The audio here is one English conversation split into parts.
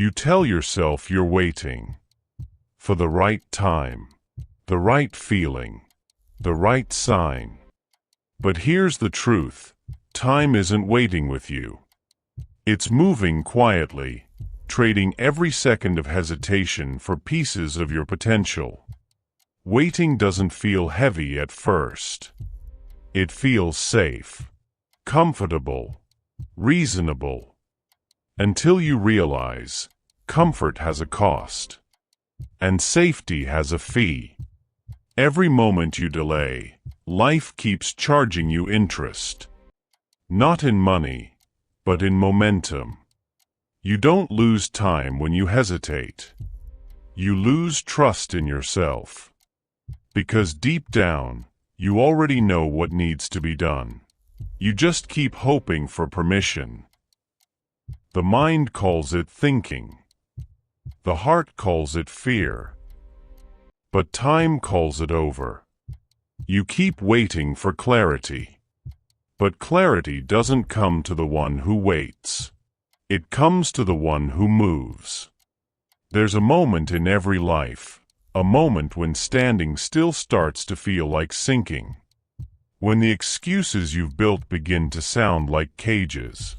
You tell yourself you're waiting for the right time, the right feeling, the right sign. But here's the truth: time isn't waiting with you. It's moving quietly, trading every second of hesitation for pieces of your potential. Waiting doesn't feel heavy at first. It feels safe, comfortable, reasonable. Until you realize comfort has a cost, and safety has a fee. Every moment you delay, life keeps charging you interest. Not in money, but in momentum. You don't lose time when you hesitate. You lose trust in yourself. Because deep down, you already know what needs to be done. You just keep hoping for permission. The mind calls it thinking. The heart calls it fear. But time calls it over. You keep waiting for clarity. But clarity doesn't come to the one who waits. It comes to the one who moves. There's a moment in every life, a moment when standing still starts to feel like sinking. When the excuses you've built begin to sound like cages.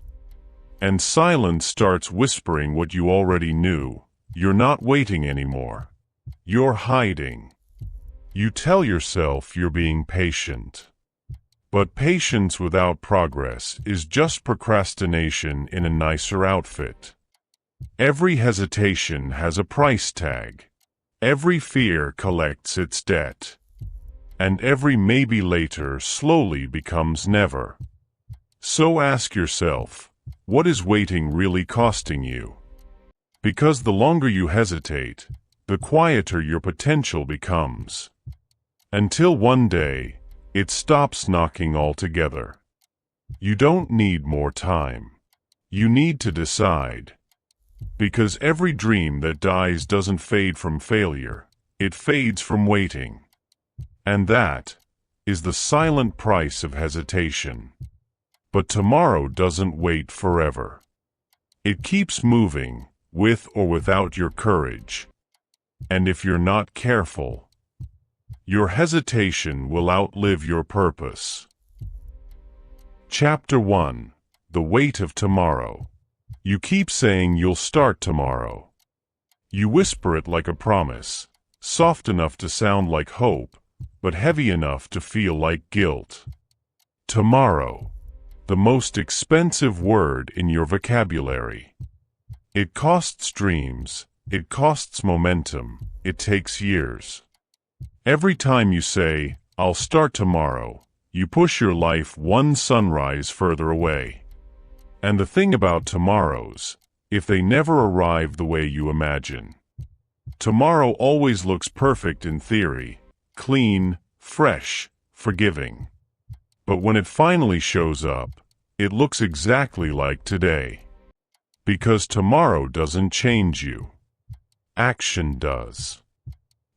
And silence starts whispering what you already knew. You're not waiting anymore. You're hiding. You tell yourself you're being patient. But patience without progress is just procrastination in a nicer outfit. Every hesitation has a price tag. Every fear collects its debt. And every maybe later slowly becomes never. So ask yourself, what is waiting really costing you? Because the longer you hesitate, the quieter your potential becomes. Until one day, it stops knocking altogether. You don't need more time. You need to decide. Because every dream that dies doesn't fade from failure, it fades from waiting. And that is the silent price of hesitation. But tomorrow doesn't wait forever. It keeps moving, with or without your courage. And if you're not careful, your hesitation will outlive your purpose. Chapter 1: The Weight of Tomorrow. You keep saying you'll start tomorrow. You whisper it like a promise, soft enough to sound like hope, but heavy enough to feel like guilt. Tomorrow, the most expensive word in your vocabulary. It costs dreams, it costs momentum, it takes years. Every time you say, "I'll start tomorrow," you push your life one sunrise further away. And the thing about tomorrows, if they never arrive the way you imagine. Tomorrow always looks perfect in theory, clean, fresh, forgiving. But when it finally shows up, it looks exactly like today. Because tomorrow doesn't change you. Action does.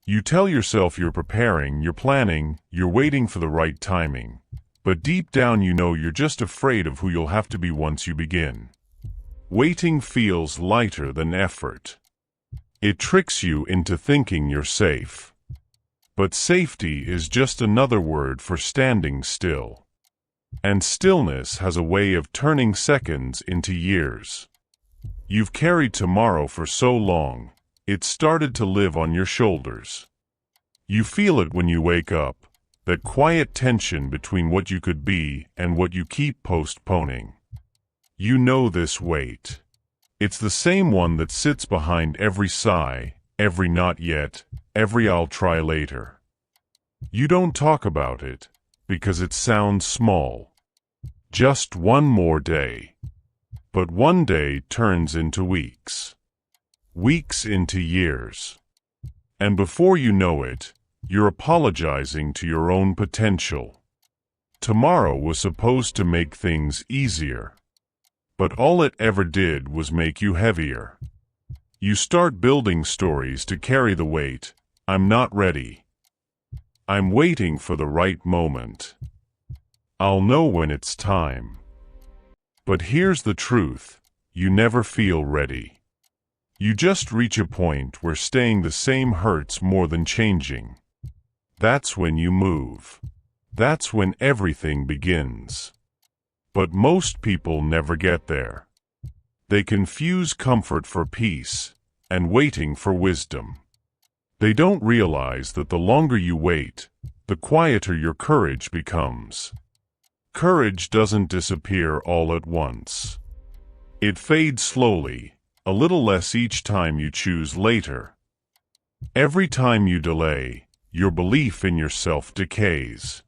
You tell yourself you're preparing, you're planning, you're waiting for the right timing. But deep down you know you're just afraid of who you'll have to be once you begin. Waiting feels lighter than effort. It tricks you into thinking you're safe. But safety is just another word for standing still. And stillness has a way of turning seconds into years. You've carried tomorrow for so long, it's started to live on your shoulders. You feel it when you wake up, that quiet tension between what you could be and what you keep postponing. You know this weight. It's the same one that sits behind every sigh, every not yet, every I'll try later. You don't talk about it, because it sounds small. Just one more day. But one day turns into weeks. Weeks into years. And before you know it, you're apologizing to your own potential. Tomorrow was supposed to make things easier. But all it ever did was make you heavier. You start building stories to carry the weight. I'm not ready. I'm waiting for the right moment. I'll know when it's time. But here's the truth, you never feel ready. You just reach a point where staying the same hurts more than changing. That's when you move. That's when everything begins. But most people never get there. They confuse comfort for peace and waiting for wisdom. They don't realize that the longer you wait, the quieter your courage becomes. Courage doesn't disappear all at once. It fades slowly, a little less each time you choose later. Every time you delay, your belief in yourself decays.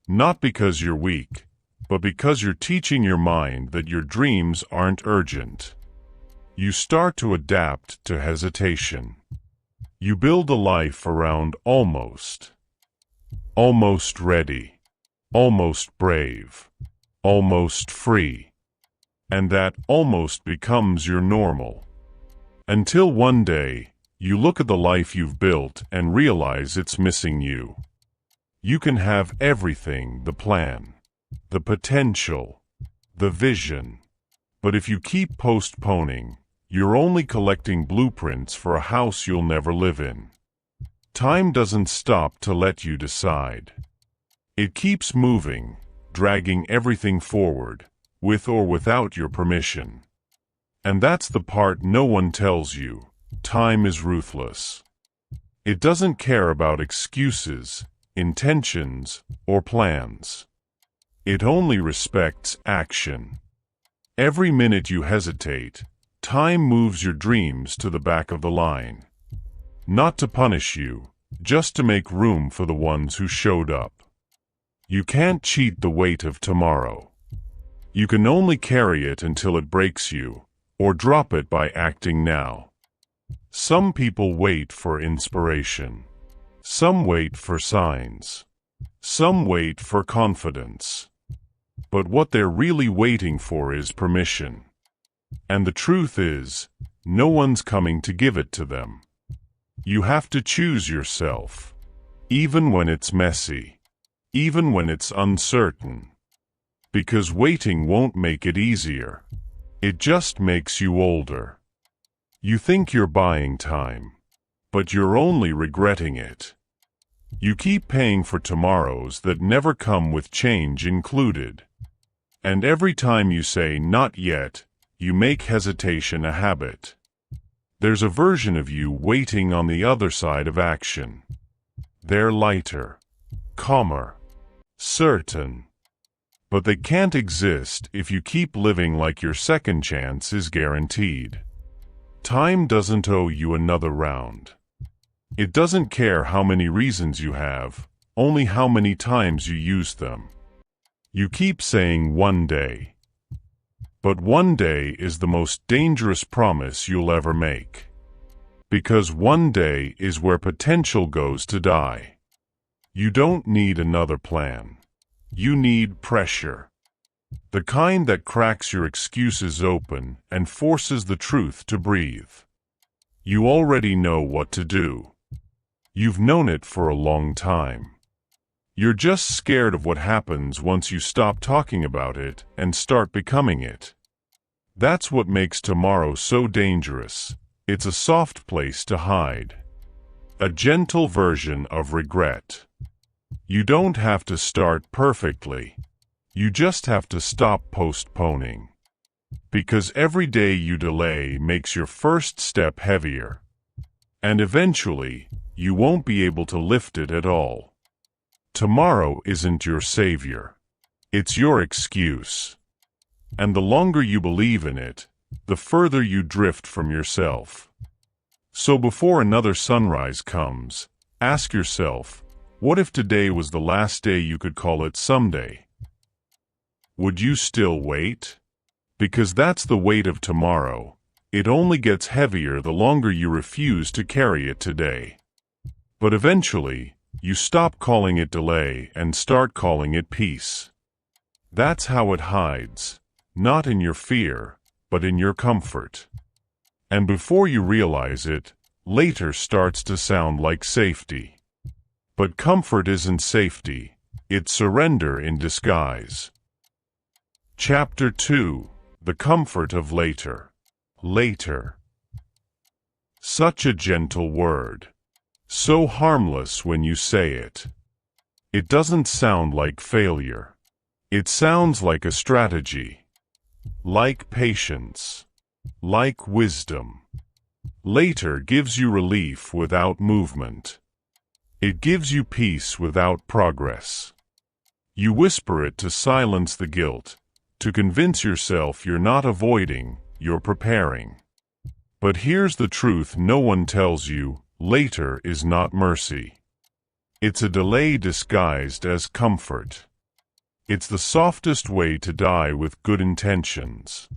Not because you're weak, but because you're teaching your mind that your dreams aren't urgent. You start to adapt to hesitation. You build a life around almost. Almost ready. Almost brave. Almost free. And that almost becomes your normal. Until one day, you look at the life you've built and realize it's missing you. You can have everything, the plan, the potential, the vision. But if you keep postponing, you're only collecting blueprints for a house you'll never live in. Time doesn't stop to let you decide. It keeps moving, dragging everything forward, with or without your permission. And that's the part no one tells you. Time is ruthless. It doesn't care about excuses, intentions, or plans. It only respects action. Every minute you hesitate, time moves your dreams to the back of the line. Not to punish you, just to make room for the ones who showed up. You can't cheat the weight of tomorrow. You can only carry it until it breaks you, or drop it by acting now. Some people wait for inspiration. Some wait for signs. Some wait for confidence. But what they're really waiting for is permission. And the truth is, no one's coming to give it to them. You have to choose yourself, even when it's messy, even when it's uncertain. Because waiting won't make it easier. It just makes you older. You think you're buying time, but you're only regretting it. You keep paying for tomorrows that never come with change included. And every time you say not yet, you make hesitation a habit. There's a version of you waiting on the other side of action. They're lighter, calmer, certain. But they can't exist if you keep living like your second chance is guaranteed. Time doesn't owe you another round. It doesn't care how many reasons you have, only how many times you use them. You keep saying one day. But one day is the most dangerous promise you'll ever make. Because one day is where potential goes to die. You don't need another plan. You need pressure. The kind that cracks your excuses open and forces the truth to breathe. You already know what to do. You've known it for a long time. You're just scared of what happens once you stop talking about it and start becoming it. That's what makes tomorrow so dangerous. It's a soft place to hide. A gentle version of regret. You don't have to start perfectly. You just have to stop postponing. Because every day you delay makes your first step heavier. And eventually, you won't be able to lift it at all. Tomorrow isn't your savior. It's your excuse. And the longer you believe in it, the further you drift from yourself. So before another sunrise comes, ask yourself, what if today was the last day you could call it someday? Would you still wait? Because that's the weight of tomorrow. It only gets heavier the longer you refuse to carry it today. But eventually, you stop calling it delay and start calling it peace. That's how it hides, not in your fear, but in your comfort. And before you realize it, later starts to sound like safety. But comfort isn't safety, it's surrender in disguise. Chapter 2: The Comfort of Later. Later. Such a gentle word. So harmless when you say it. It doesn't sound like failure. It sounds like a strategy. Like patience. Like wisdom. Later gives you relief without movement. It gives you peace without progress. You whisper it to silence the guilt, to convince yourself you're not avoiding, you're preparing. But here's the truth no one tells you: later is not mercy. It's a delay disguised as comfort. It's the softest way to die with good intentions.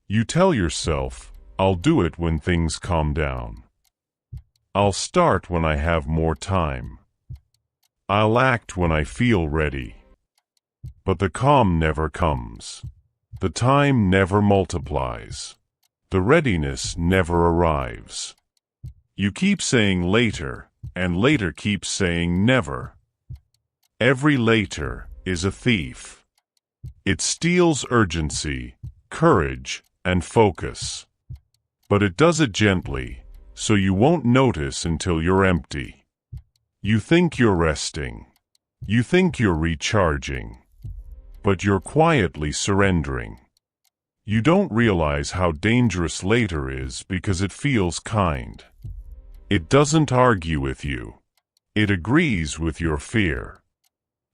You tell yourself, I'll do it when things calm down. I'll start when I have more time. I'll act when I feel ready. But the calm never comes. The time never multiplies. The readiness never arrives. You keep saying later, and later keeps saying never. Every later is a thief. It steals urgency, courage, and focus. But it does it gently, so you won't notice until you're empty. You think you're resting. You think you're recharging. But you're quietly surrendering. You don't realize how dangerous later is because it feels kind. It doesn't argue with you. It agrees with your fear.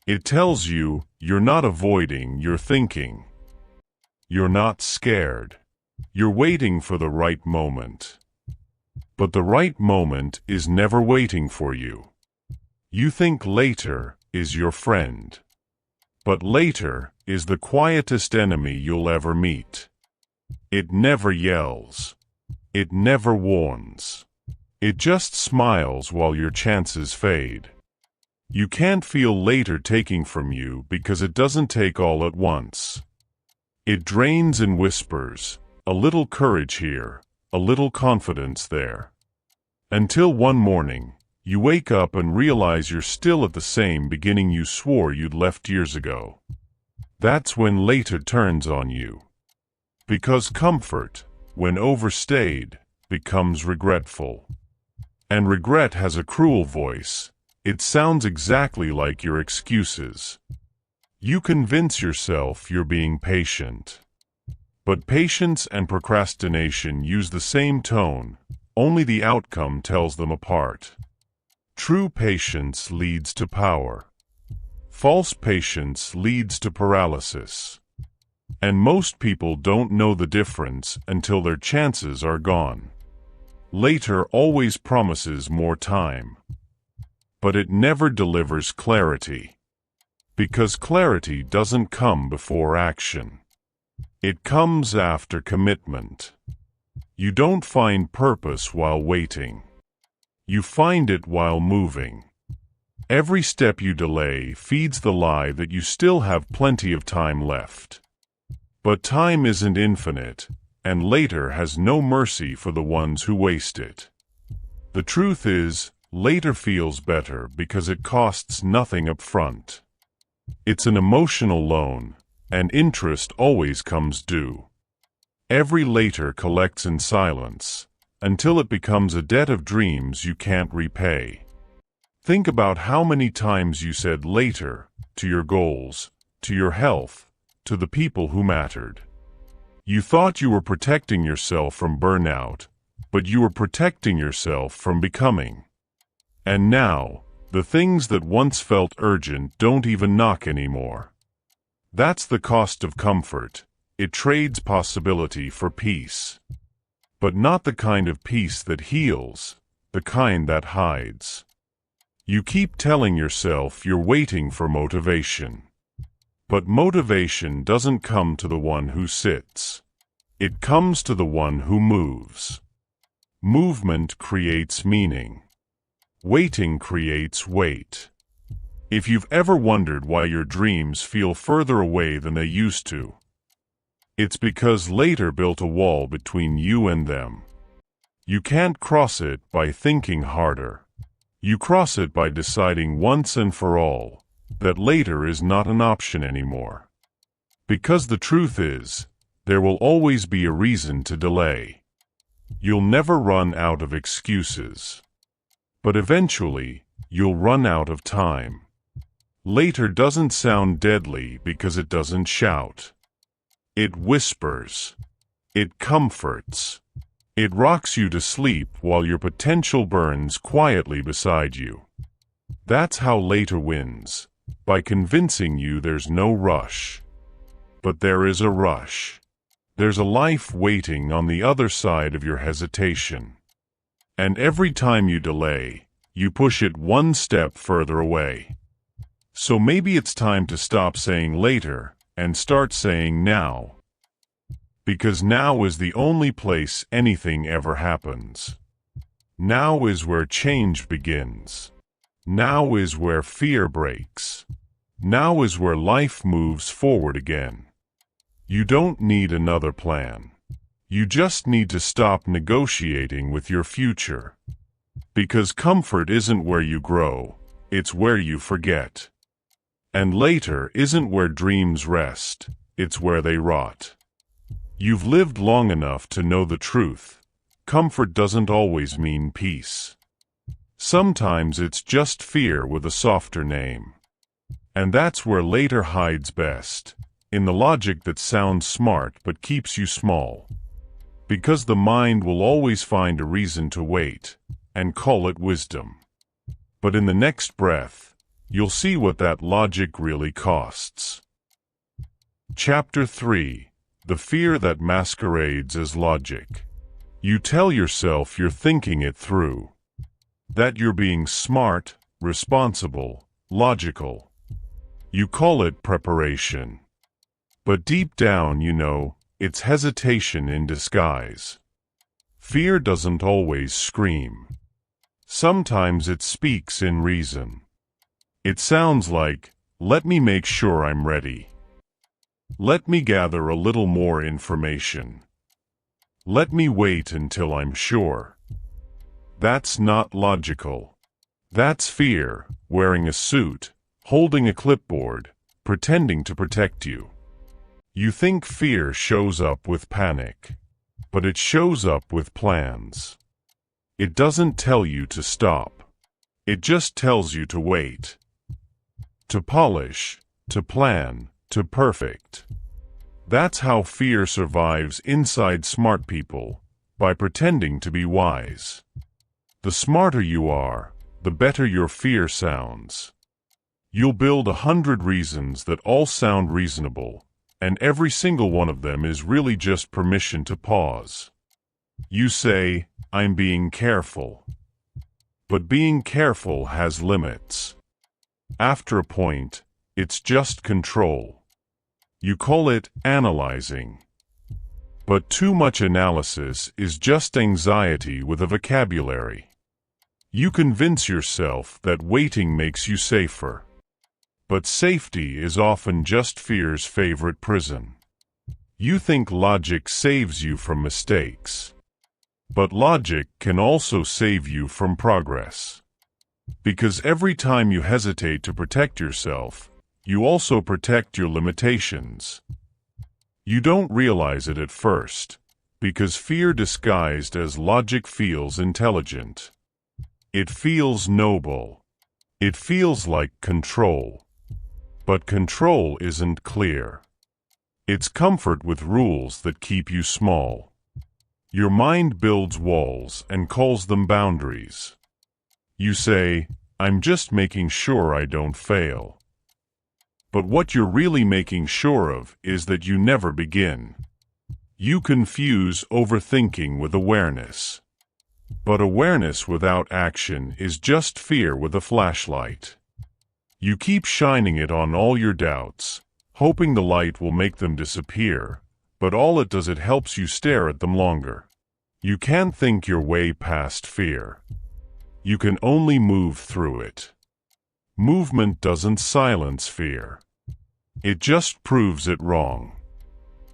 It tells you you're not avoiding, you're thinking. You're not scared. You're waiting for the right moment. But the right moment is never waiting for you. You think later is your friend. But later is the quietest enemy you'll ever meet. It never yells. It never warns. It just smiles while your chances fade. You can't feel later taking from you because it doesn't take all at once. It drains in whispers, a little courage here, a little confidence there. Until one morning, you wake up and realize you're still at the same beginning you swore you'd left years ago. That's when later turns on you. Because comfort, when overstayed, becomes regretful. And regret has a cruel voice. It sounds exactly like your excuses. You convince yourself you're being patient. But patience and procrastination use the same tone, only the outcome tells them apart. True patience leads to power. False patience leads to paralysis. And most people don't know the difference until their chances are gone. Later always promises more time. But it never delivers clarity. Because clarity doesn't come before action. It comes after commitment. You don't find purpose while waiting. You find it while moving. Every step you delay feeds the lie that you still have plenty of time left. But time isn't infinite, and later has no mercy for the ones who waste it. The truth is, later feels better because it costs nothing up front. It's an emotional loan, and interest always comes due. Every later collects in silence, until it becomes a debt of dreams you can't repay. Think about how many times you said later, to your goals, to your health, to the people who mattered. You thought you were protecting yourself from burnout, but you were protecting yourself from becoming. And now, the things that once felt urgent don't even knock anymore. That's the cost of comfort. It trades possibility for peace. But not the kind of peace that heals, the kind that hides. You keep telling yourself you're waiting for motivation. But motivation doesn't come to the one who sits. It comes to the one who moves. Movement creates meaning. Waiting creates weight. If you've ever wondered why your dreams feel further away than they used to, it's because later built a wall between you and them. You can't cross it by thinking harder. You cross it by deciding once and for all that later is not an option anymore. Because the truth is, there will always be a reason to delay. You'll never run out of excuses. But eventually, you'll run out of time. Later doesn't sound deadly because it doesn't shout. It whispers. It comforts. It rocks you to sleep while your potential burns quietly beside you. That's how later wins, by convincing you there's no rush. But there is a rush. There's a life waiting on the other side of your hesitation. And every time you delay, you push it one step further away. So maybe it's time to stop saying later and start saying now. Because now is the only place anything ever happens. Now is where change begins. Now is where fear breaks. Now is where life moves forward again. You don't need another plan. You just need to stop negotiating with your future. Because comfort isn't where you grow, it's where you forget. And later isn't where dreams rest, it's where they rot. You've lived long enough to know the truth. Comfort doesn't always mean peace. Sometimes it's just fear with a softer name. And that's where later hides best, in the logic that sounds smart but keeps you small. Because the mind will always find a reason to wait, and call it wisdom. But in the next breath, you'll see what that logic really costs. Chapter 3: The Fear That Masquerades as Logic. You tell yourself you're thinking it through. That you're being smart, responsible, logical. You call it preparation. But deep down you know, it's hesitation in disguise. Fear doesn't always scream. Sometimes it speaks in reason. It sounds like, let me make sure I'm ready. Let me gather a little more information. Let me wait until I'm sure. That's not logical. That's fear, wearing a suit, holding a clipboard, pretending to protect you. You think fear shows up with panic, but it shows up with plans. It doesn't tell you to stop. It just tells you to wait. To polish, to plan, to perfect. That's how fear survives inside smart people, by pretending to be wise. The smarter you are, the better your fear sounds. You'll build 100 reasons that all sound reasonable, and every single one of them is really just permission to pause. You say, I'm being careful. But being careful has limits. After a point, it's just control. You call it analyzing. But too much analysis is just anxiety with a vocabulary. You convince yourself that waiting makes you safer. But safety is often just fear's favorite prison. You think logic saves you from mistakes. But logic can also save you from progress. Because every time you hesitate to protect yourself, you also protect your limitations. You don't realize it at first, because fear disguised as logic feels intelligent. It feels noble. It feels like control. But control isn't clear. It's comfort with rules that keep you small. Your mind builds walls and calls them boundaries. You say, I'm just making sure I don't fail. But what you're really making sure of is that you never begin. You confuse overthinking with awareness. But awareness without action is just fear with a flashlight. You keep shining it on all your doubts, hoping the light will make them disappear, but all it does, it helps you stare at them longer. You can't think your way past fear. You can only move through it. Movement doesn't silence fear. It just proves it wrong.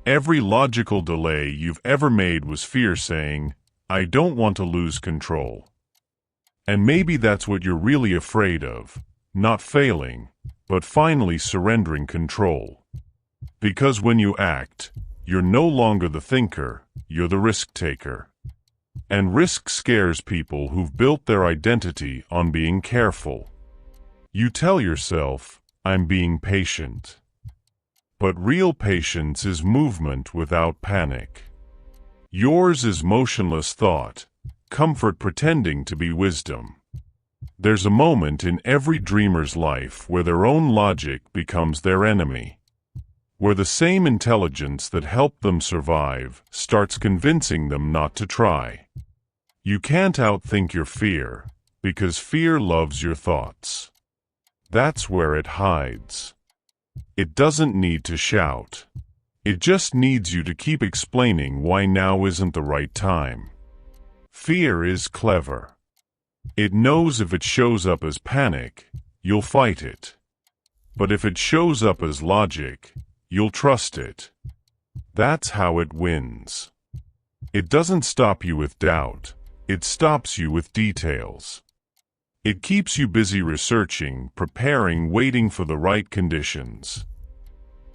Every logical delay you've ever made was fear saying, I don't want to lose control. And maybe that's what you're really afraid of, not failing, but finally surrendering control. Because when you act, you're no longer the thinker, you're the risk taker. And risk scares people who've built their identity on being careful. You tell yourself, I'm being patient. But real patience is movement without panic. Yours is motionless thought, comfort pretending to be wisdom. There's a moment in every dreamer's life where their own logic becomes their enemy. Where the same intelligence that helped them survive starts convincing them not to try. You can't outthink your fear, because fear loves your thoughts. That's where it hides. It doesn't need to shout. It just needs you to keep explaining why now isn't the right time. Fear is clever. It knows if it shows up as panic, you'll fight it. But if it shows up as logic, you'll trust it. That's how it wins. It doesn't stop you with doubt. It stops you with details. It keeps you busy researching, preparing, waiting for the right conditions.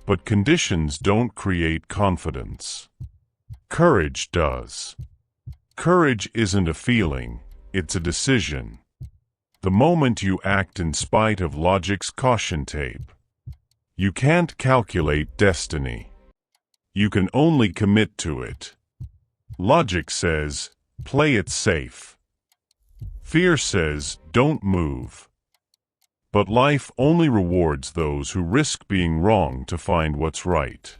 But conditions don't create confidence. Courage does. Courage isn't a feeling, it's a decision. The moment you act in spite of logic's caution tape. You can't calculate destiny. You can only commit to it. Logic says, play it safe. Fear says, don't move. But life only rewards those who risk being wrong to find what's right.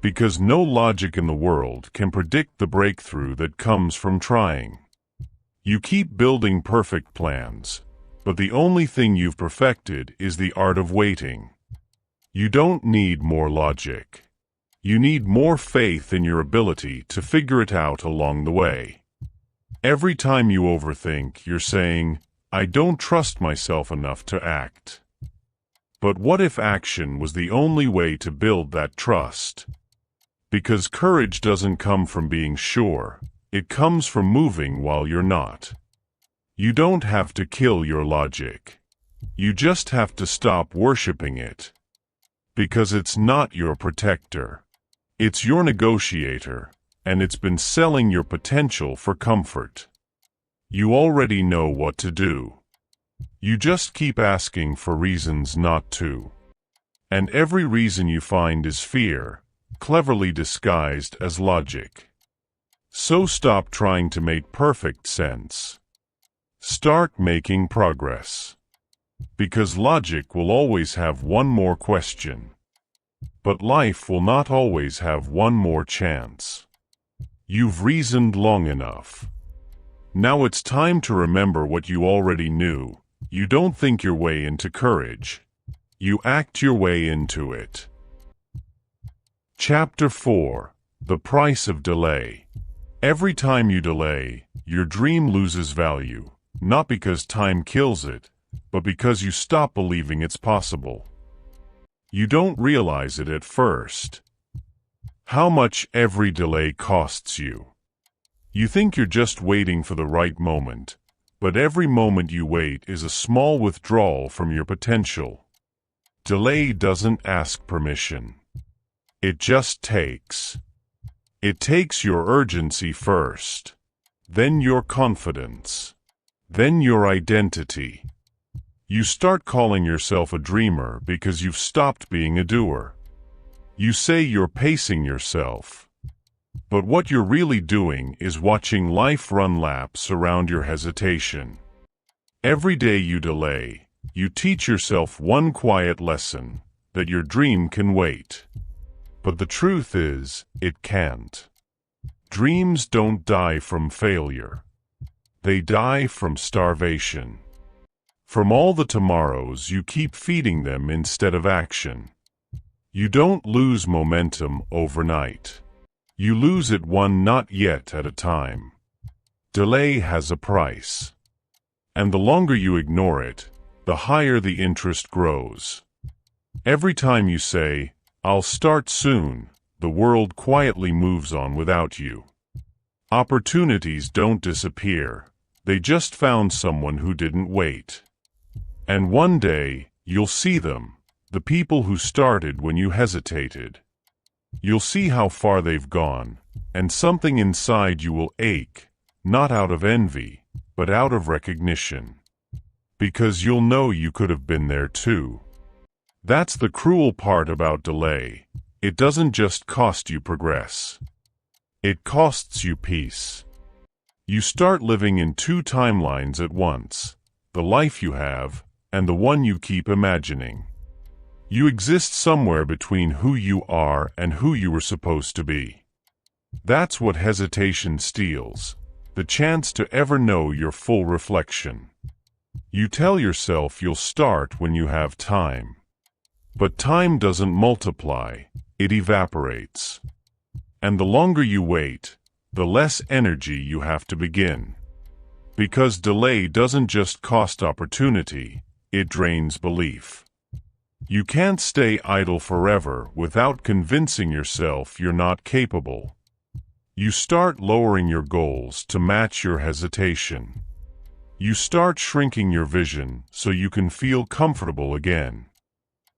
Because no logic in the world can predict the breakthrough that comes from trying. You keep building perfect plans, but the only thing you've perfected is the art of waiting. You don't need more logic. You need more faith in your ability to figure it out along the way. Every time you overthink, you're saying, I don't trust myself enough to act. But what if action was the only way to build that trust? Because courage doesn't come from being sure, it comes from moving while you're not. You don't have to kill your logic. You just have to stop worshiping it. Because it's not your protector. It's your negotiator, and it's been selling your potential for comfort. You already know what to do. You just keep asking for reasons not to. And every reason you find is fear, cleverly disguised as logic. So stop trying to make perfect sense. Start making progress. Because logic will always have one more question. But life will not always have one more chance. You've reasoned long enough. Now it's time to remember what you already knew. You don't think your way into courage. You act your way into it. Chapter 4. The Price of Delay. Every time you delay, your dream loses value, not because time kills it, but because you stop believing it's possible. You don't realize it at first. How much every delay costs you. You think you're just waiting for the right moment, but every moment you wait is a small withdrawal from your potential. Delay doesn't ask permission. It just takes. It takes your urgency first, then your confidence, then your identity. You start calling yourself a dreamer because you've stopped being a doer. You say you're pacing yourself. But what you're really doing is watching life run laps around your hesitation. Every day you delay, you teach yourself one quiet lesson, that your dream can wait. But the truth is, it can't. Dreams don't die from failure. They die from starvation. From all the tomorrows you keep feeding them instead of action. You don't lose momentum overnight. You lose it one not yet at a time. Delay has a price. And the longer you ignore it, the higher the interest grows. Every time you say, I'll start soon, the world quietly moves on without you. Opportunities don't disappear. They just found someone who didn't wait. And one day, you'll see them. The people who started when you hesitated. You'll see how far they've gone, and something inside you will ache, not out of envy, but out of recognition. Because you'll know you could have been there too. That's the cruel part about delay. It doesn't just cost you progress. It costs you peace. You start living in two timelines at once, the life you have and the one you keep imagining. You exist somewhere between who you are and who you were supposed to be. That's what hesitation steals, the chance to ever know your full reflection. You tell yourself you'll start when you have time. But time doesn't multiply, it evaporates. And the longer you wait, the less energy you have to begin. Because delay doesn't just cost opportunity, it drains belief. You can't stay idle forever without convincing yourself you're not capable. You start lowering your goals to match your hesitation. You start shrinking your vision so you can feel comfortable again.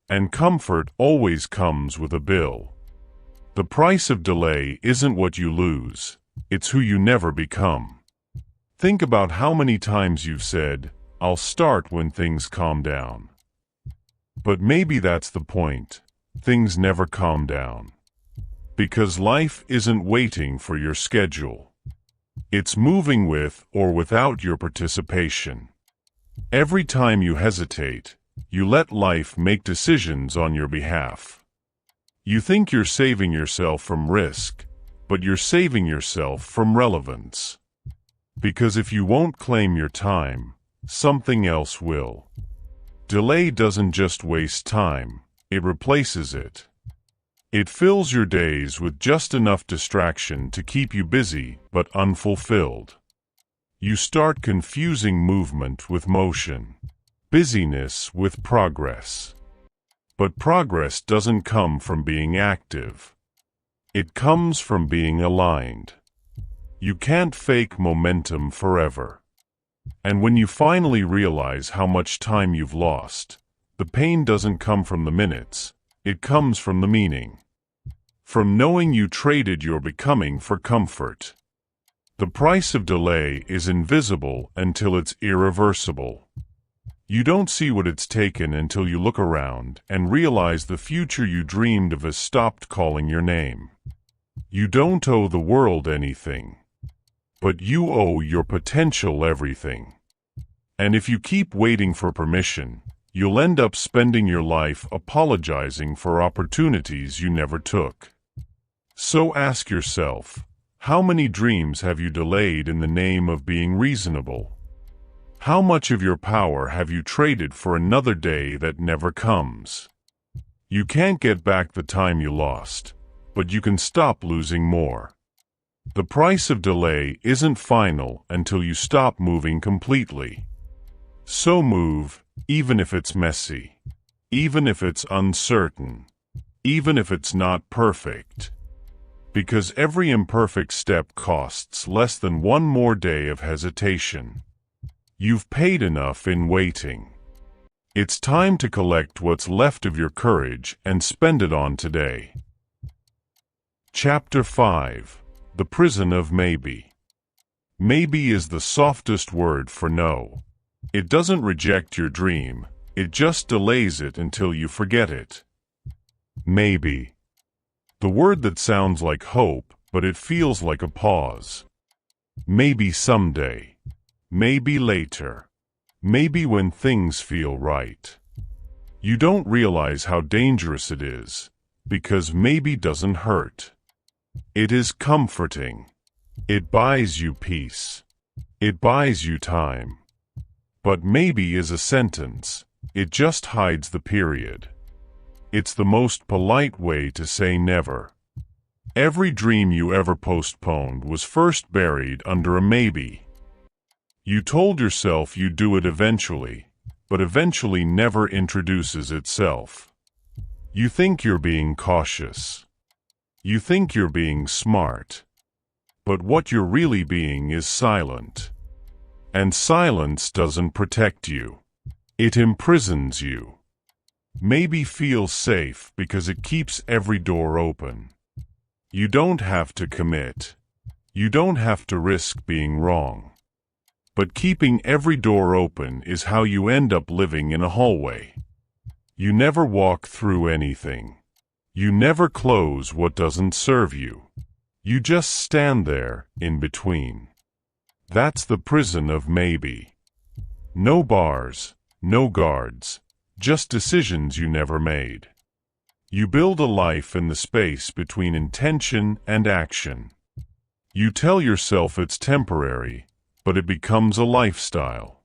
And comfort always comes with a bill. The price of delay isn't what you lose, it's who you never become. Think about how many times you've said, "I'll start when things calm down." But maybe that's the point. Things never calm down. Because life isn't waiting for your schedule. It's moving with or without your participation. Every time you hesitate, you let life make decisions on your behalf. You think you're saving yourself from risk, but you're saving yourself from relevance. Because if you won't claim your time, something else will. Delay doesn't just waste time, it replaces it. It fills your days with just enough distraction to keep you busy but unfulfilled. You start confusing movement with motion, busyness with progress. But progress doesn't come from being active. It comes from being aligned. You can't fake momentum forever. And when you finally realize how much time you've lost, the pain doesn't come from the minutes, it comes from the meaning. From knowing you traded your becoming for comfort. The price of delay is invisible until it's irreversible. You don't see what it's taken until you look around and realize the future you dreamed of has stopped calling your name. You don't owe the world anything. But you owe your potential everything. And if you keep waiting for permission, you'll end up spending your life apologizing for opportunities you never took. So ask yourself, how many dreams have you delayed in the name of being reasonable? How much of your power have you traded for another day that never comes? You can't get back the time you lost, but you can stop losing more. The price of delay isn't final until you stop moving completely. So move, even if it's messy, even if it's uncertain, even if it's not perfect. Because every imperfect step costs less than one more day of hesitation. You've paid enough in waiting. It's time to collect what's left of your courage and spend it on today. Chapter 5. The Prison of Maybe. Maybe is the softest word for no. It doesn't reject your dream, it just delays it until you forget it. Maybe. The word that sounds like hope, but it feels like a pause. Maybe someday. Maybe later. Maybe when things feel right. You don't realize how dangerous it is, because maybe doesn't hurt. It is comforting. It buys you peace. It buys you time. But maybe is a sentence. It just hides the period. It's the most polite way to say never. Every dream you ever postponed was first buried under a maybe. You told yourself you'd do it eventually, but eventually never introduces itself. You think you're being cautious. You think you're being smart. But what you're really being is silent. And silence doesn't protect you. It imprisons you. Maybe feels safe because it keeps every door open. You don't have to commit. You don't have to risk being wrong. But keeping every door open is how you end up living in a hallway. You never walk through anything. You never close what doesn't serve you. You just stand there, in between. That's the prison of maybe. No bars, no guards, just decisions you never made. You build a life in the space between intention and action. You tell yourself it's temporary, but it becomes a lifestyle.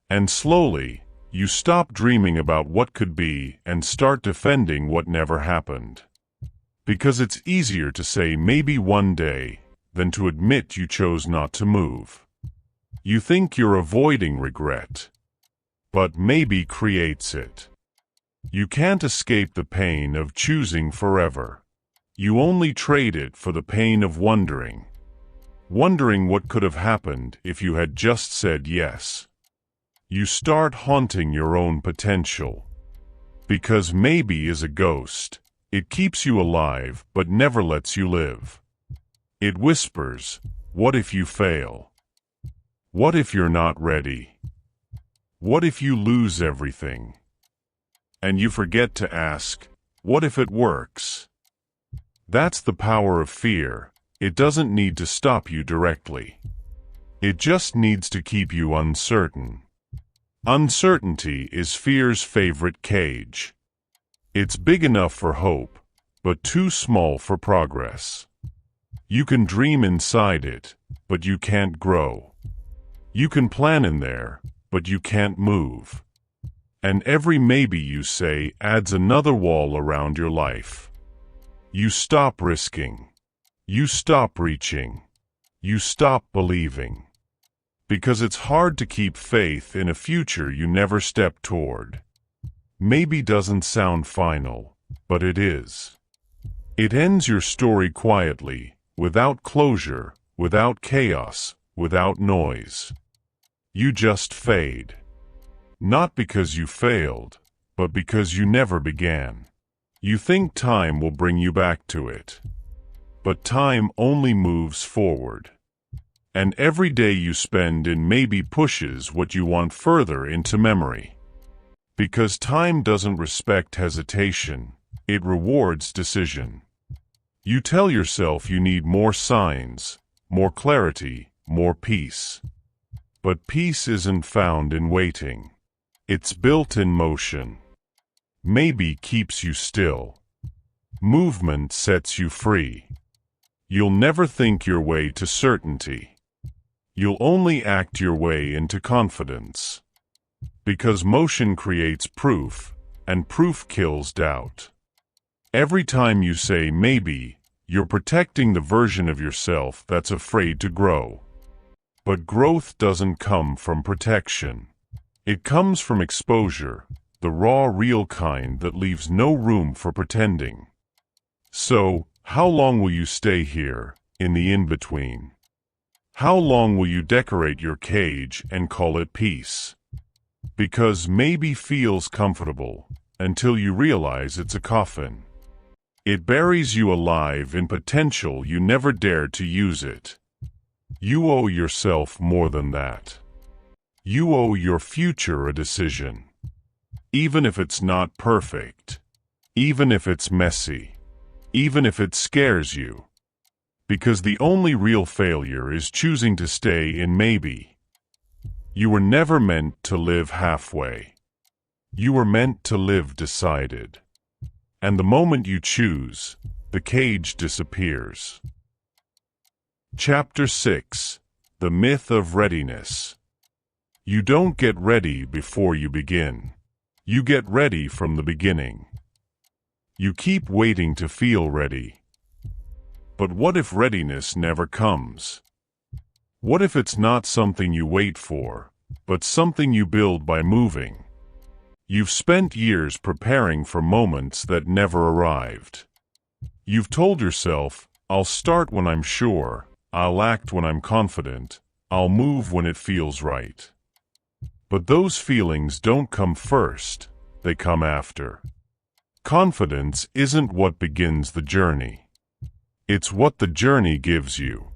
And slowly, you stop dreaming about what could be and start defending what never happened. Because it's easier to say maybe one day than to admit you chose not to move. You think you're avoiding regret, but maybe creates it. You can't escape the pain of choosing forever. You only trade it for the pain of wondering. Wondering what could have happened if you had just said yes. You start haunting your own potential. Because maybe is a ghost. It keeps you alive but never lets you live. It whispers, what if you fail? What if you're not ready? What if you lose everything? And you forget to ask, what if it works? That's the power of fear. It doesn't need to stop you directly. It just needs to keep you uncertain. Uncertainty is fear's favorite cage. It's big enough for hope, but too small for progress. You can dream inside it, but you can't grow. You can plan in there, but you can't move. And every maybe you say adds another wall around your life. You stop risking. You stop reaching. You stop believing. Because it's hard to keep faith in a future you never stepped toward. Maybe doesn't sound final, but it is. It ends your story quietly, without closure, without chaos, without noise. You just fade. Not because you failed, but because you never began. You think time will bring you back to it. But time only moves forward. And every day you spend in maybe pushes what you want further into memory. Because time doesn't respect hesitation, it rewards decision. You tell yourself you need more signs, more clarity, more peace. But peace isn't found in waiting. It's built in motion. Maybe keeps you still. Movement sets you free. You'll never think your way to certainty. You'll only act your way into confidence. Because motion creates proof, and proof kills doubt. Every time you say maybe, you're protecting the version of yourself that's afraid to grow. But growth doesn't come from protection. It comes from exposure, the raw, real kind that leaves no room for pretending. So, how long will you stay here, in the in-between? How long will you decorate your cage and call it peace? Because maybe feels comfortable, until you realize it's a coffin. It buries you alive in potential you never dared to use it. You owe yourself more than that. You owe your future a decision. Even if it's not perfect. Even if it's messy. Even if it scares you. Because the only real failure is choosing to stay in maybe. You were never meant to live halfway. You were meant to live decided. And the moment you choose, the cage disappears. Chapter 6. The Myth of Readiness. You don't get ready before you begin. You get ready from the beginning. You keep waiting to feel ready. But what if readiness never comes? What if it's not something you wait for, but something you build by moving? You've spent years preparing for moments that never arrived. You've told yourself, I'll start when I'm sure, I'll act when I'm confident, I'll move when it feels right. But those feelings don't come first, they come after. Confidence isn't what begins the journey. It's what the journey gives you.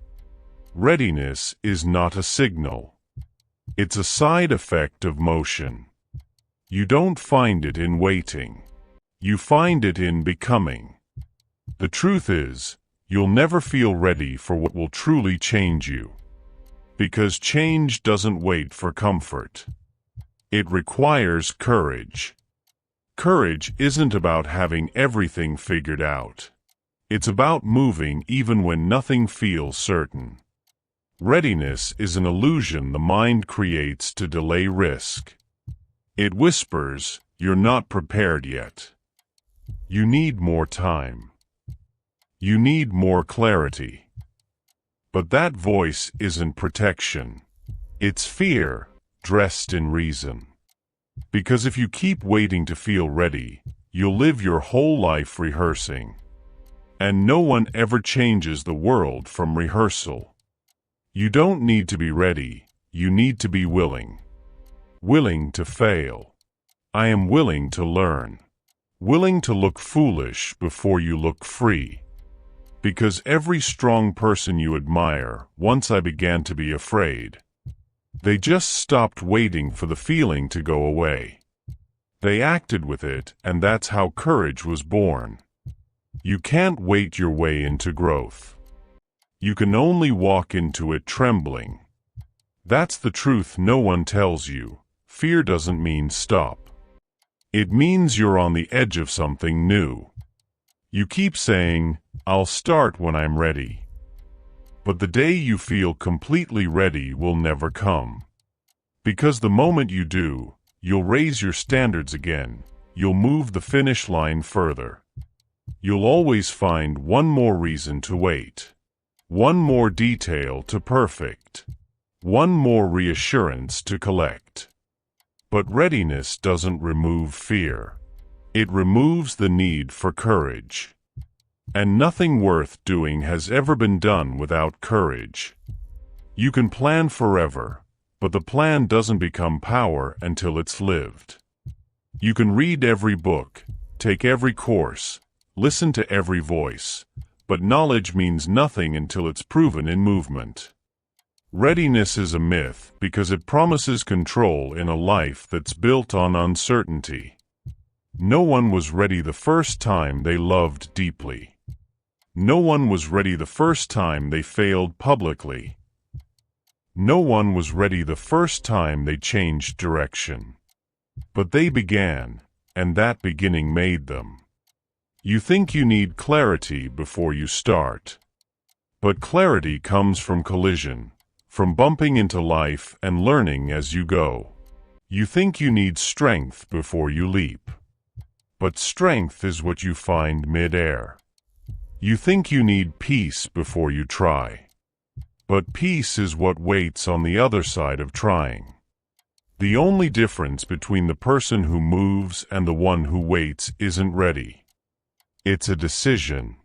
Readiness is not a signal. It's a side effect of motion. You don't find it in waiting. You find it in becoming. The truth is, you'll never feel ready for what will truly change you. Because change doesn't wait for comfort. It requires courage. Courage isn't about having everything figured out. It's about moving even when nothing feels certain. Readiness is an illusion the mind creates to delay risk. It whispers, "You're not prepared yet. You need more time. You need more clarity." But that voice isn't protection. It's fear, dressed in reason. Because if you keep waiting to feel ready, you'll live your whole life rehearsing. And no one ever changes the world from rehearsal. You don't need to be ready, you need to be willing. Willing to fail. I am willing to learn. Willing to look foolish before you look free. Because every strong person you admire, once I began to be afraid. They just stopped waiting for the feeling to go away. They acted with it, and that's how courage was born. You can't wait your way into growth. You can only walk into it trembling. That's the truth no one tells you. Fear doesn't mean stop. It means you're on the edge of something new. You keep saying, "I'll start when I'm ready." But the day you feel completely ready will never come. Because the moment you do, you'll raise your standards again. You'll move the finish line further. You'll always find one more reason to wait. One more detail to perfect. One more reassurance to collect. But readiness doesn't remove fear. It removes the need for courage. And nothing worth doing has ever been done without courage. You can plan forever, but the plan doesn't become power until it's lived. You can read every book, take every course, listen to every voice, but knowledge means nothing until it's proven in movement. Readiness is a myth because it promises control in a life that's built on uncertainty. No one was ready the first time they loved deeply. No one was ready the first time they failed publicly. No one was ready the first time they changed direction. But they began, and that beginning made them. You think you need clarity before you start. But clarity comes from collision, from bumping into life and learning as you go. You think you need strength before you leap. But strength is what you find mid-air. You think you need peace before you try. But peace is what waits on the other side of trying. The only difference between the person who moves and the one who waits isn't ready. It's a decision.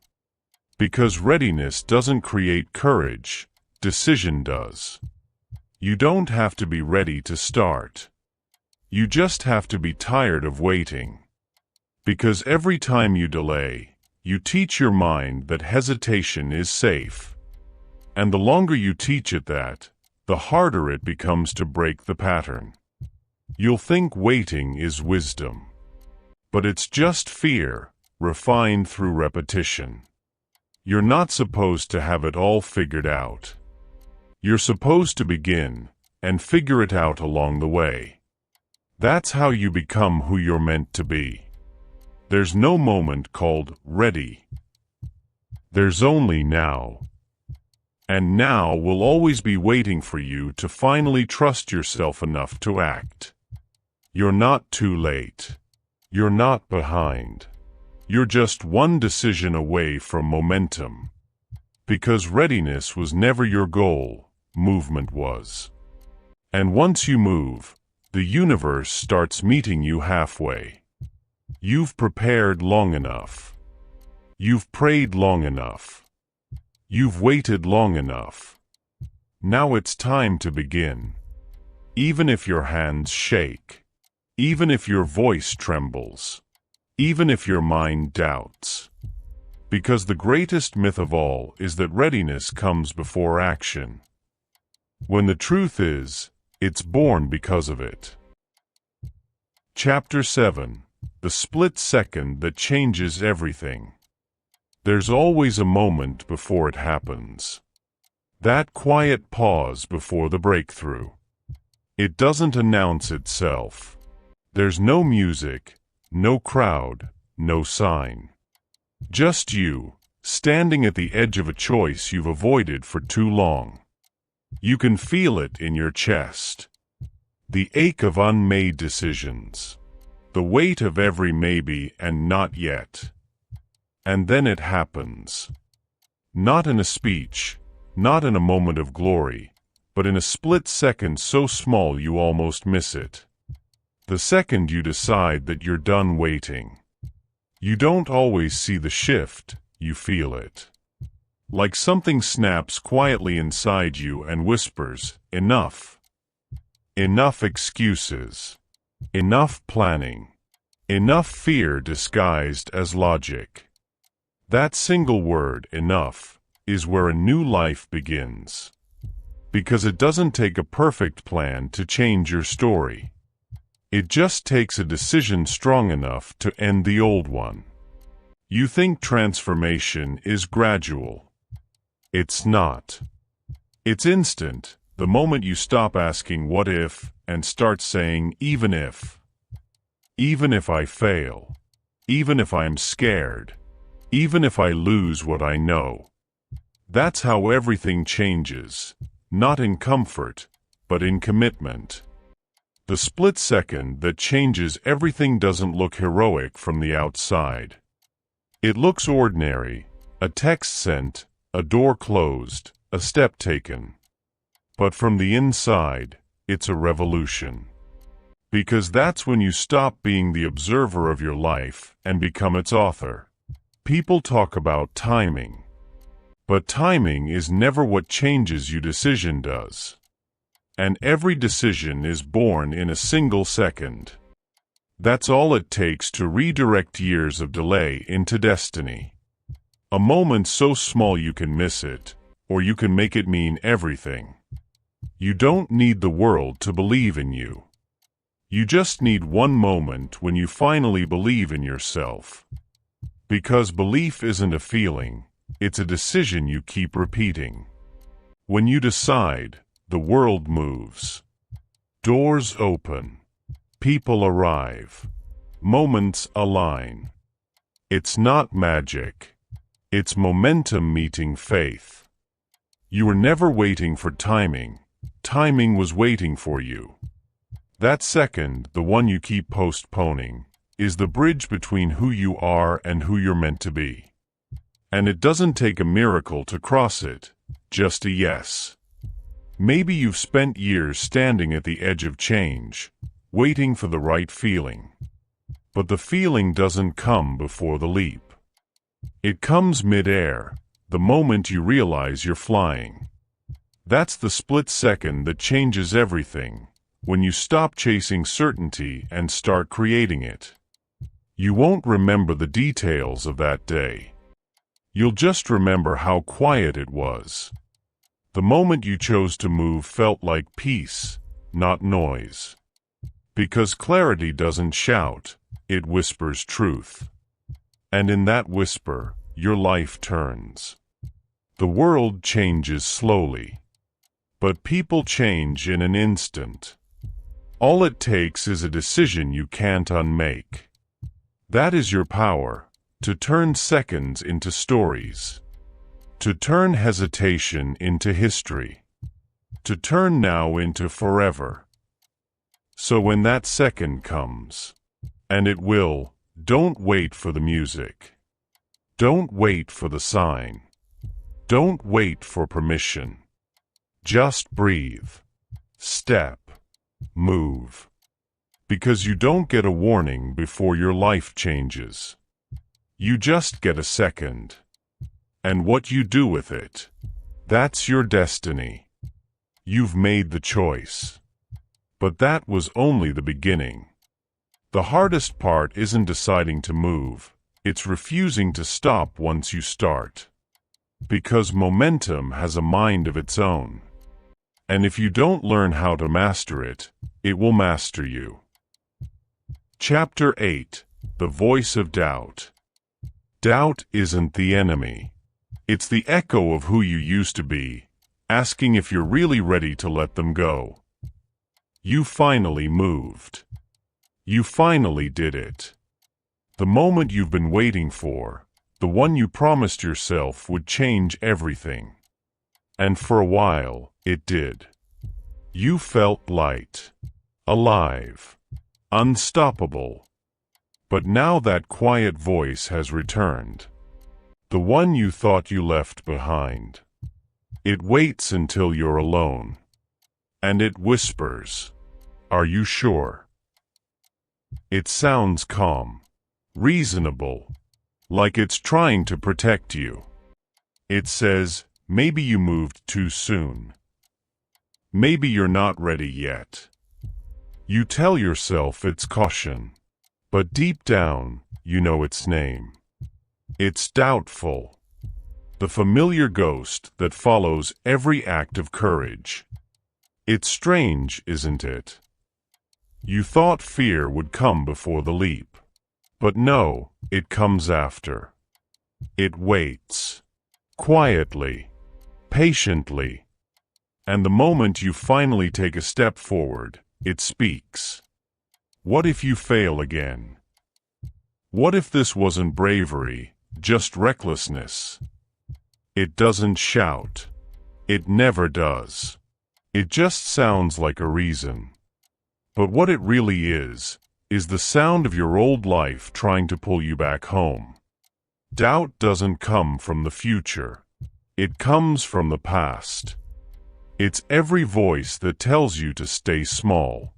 Because readiness doesn't create courage, decision does. You don't have to be ready to start. You just have to be tired of waiting. Because every time you delay, you teach your mind that hesitation is safe. And the longer you teach it that, the harder it becomes to break the pattern. You'll think waiting is wisdom. But it's just fear, refined through repetition. You're not supposed to have it all figured out. You're supposed to begin, and figure it out along the way. That's how you become who you're meant to be. There's no moment called ready. There's only now. And now will always be waiting for you to finally trust yourself enough to act. You're not too late. You're not behind. You're just one decision away from momentum. Because readiness was never your goal, movement was. And once you move, the universe starts meeting you halfway. You've prepared long enough. You've prayed long enough. You've waited long enough. Now it's time to begin. Even if your hands shake. Even if your voice trembles. Even if your mind doubts. Because the greatest myth of all is that readiness comes before action, when the truth is, it's born because of it. Chapter 7. The split second that changes everything. There's always a moment before it happens. That quiet pause before the breakthrough. It doesn't announce itself. There's no music, no crowd, no sign. Just you, standing at the edge of a choice you've avoided for too long. You can feel it in your chest. The ache of unmade decisions. The weight of every maybe and not yet. And then it happens. Not in a speech, not in a moment of glory, but in a split second so small you almost miss it. The second you decide that you're done waiting. You don't always see the shift, you feel it. Like something snaps quietly inside you and whispers, enough. Enough excuses. Enough planning. Enough fear disguised as logic. That single word, enough, is where a new life begins. Because it doesn't take a perfect plan to change your story. It just takes a decision strong enough to end the old one. You think transformation is gradual. It's not. It's instant, the moment you stop asking what if and start saying even if. Even if I fail. Even if I'm scared. Even if I lose what I know. That's how everything changes, not in comfort, but in commitment. The split second that changes everything doesn't look heroic from the outside. It looks ordinary, a text sent, a door closed, a step taken. But from the inside, it's a revolution. Because that's when you stop being the observer of your life and become its author. People talk about timing. But timing is never what changes you. Decision does. And every decision is born in a single second. That's all it takes to redirect years of delay into destiny. A moment so small you can miss it, or you can make it mean everything. You don't need the world to believe in you. You just need one moment when you finally believe in yourself. Because belief isn't a feeling, it's a decision you keep repeating. When you decide, the world moves. Doors open. People arrive. Moments align. It's not magic. It's momentum meeting faith. You were never waiting for timing. Timing was waiting for you. That second, the one you keep postponing, is the bridge between who you are and who you're meant to be. And it doesn't take a miracle to cross it, just a yes. Maybe you've spent years standing at the edge of change, waiting for the right feeling. But the feeling doesn't come before the leap. It comes mid-air, the moment you realize you're flying. That's the split second that changes everything, when you stop chasing certainty and start creating it. You won't remember the details of that day. You'll just remember how quiet it was. The moment you chose to move felt like peace, not noise. Because clarity doesn't shout, it whispers truth. And in that whisper, your life turns. The world changes slowly. But people change in an instant. All it takes is a decision you can't unmake. That is your power, to turn seconds into stories. To turn hesitation into history. To turn now into forever. So when that second comes, and it will, don't wait for the music. Don't wait for the sign. Don't wait for permission. Just breathe. Step. Move. Because you don't get a warning before your life changes. You just get a second. And what you do with it, that's your destiny. You've made the choice. But that was only the beginning. The hardest part isn't deciding to move, It's refusing to stop once you start. Because momentum has a mind of its own. And if you don't learn how to master it, it will master you. Chapter 8: The Voice of Doubt. Doubt isn't the enemy. It's the echo of who you used to be, asking if you're really ready to let them go. You finally moved. You finally did it. The moment you've been waiting for, the one you promised yourself would change everything. And for a while, it did. You felt light, alive, unstoppable. But now that quiet voice has returned. The one you thought you left behind. It waits until you're alone. And it whispers, "Are you sure?" It sounds calm, reasonable, like it's trying to protect you. It says, maybe you moved too soon. Maybe you're not ready yet. You tell yourself it's caution. But deep down, you know its name. It's doubtful. The familiar ghost that follows every act of courage. It's strange, isn't it? You thought fear would come before the leap. But no, it comes after. It waits. Quietly. Patiently. And the moment you finally take a step forward, it speaks. What if you fail again? What if this wasn't bravery, just recklessness? It doesn't shout. It never does. It just sounds like a reason. But what it really is the sound of your old life trying to pull you back home. Doubt doesn't come from the future. It comes from the past. It's every voice that tells you to stay small.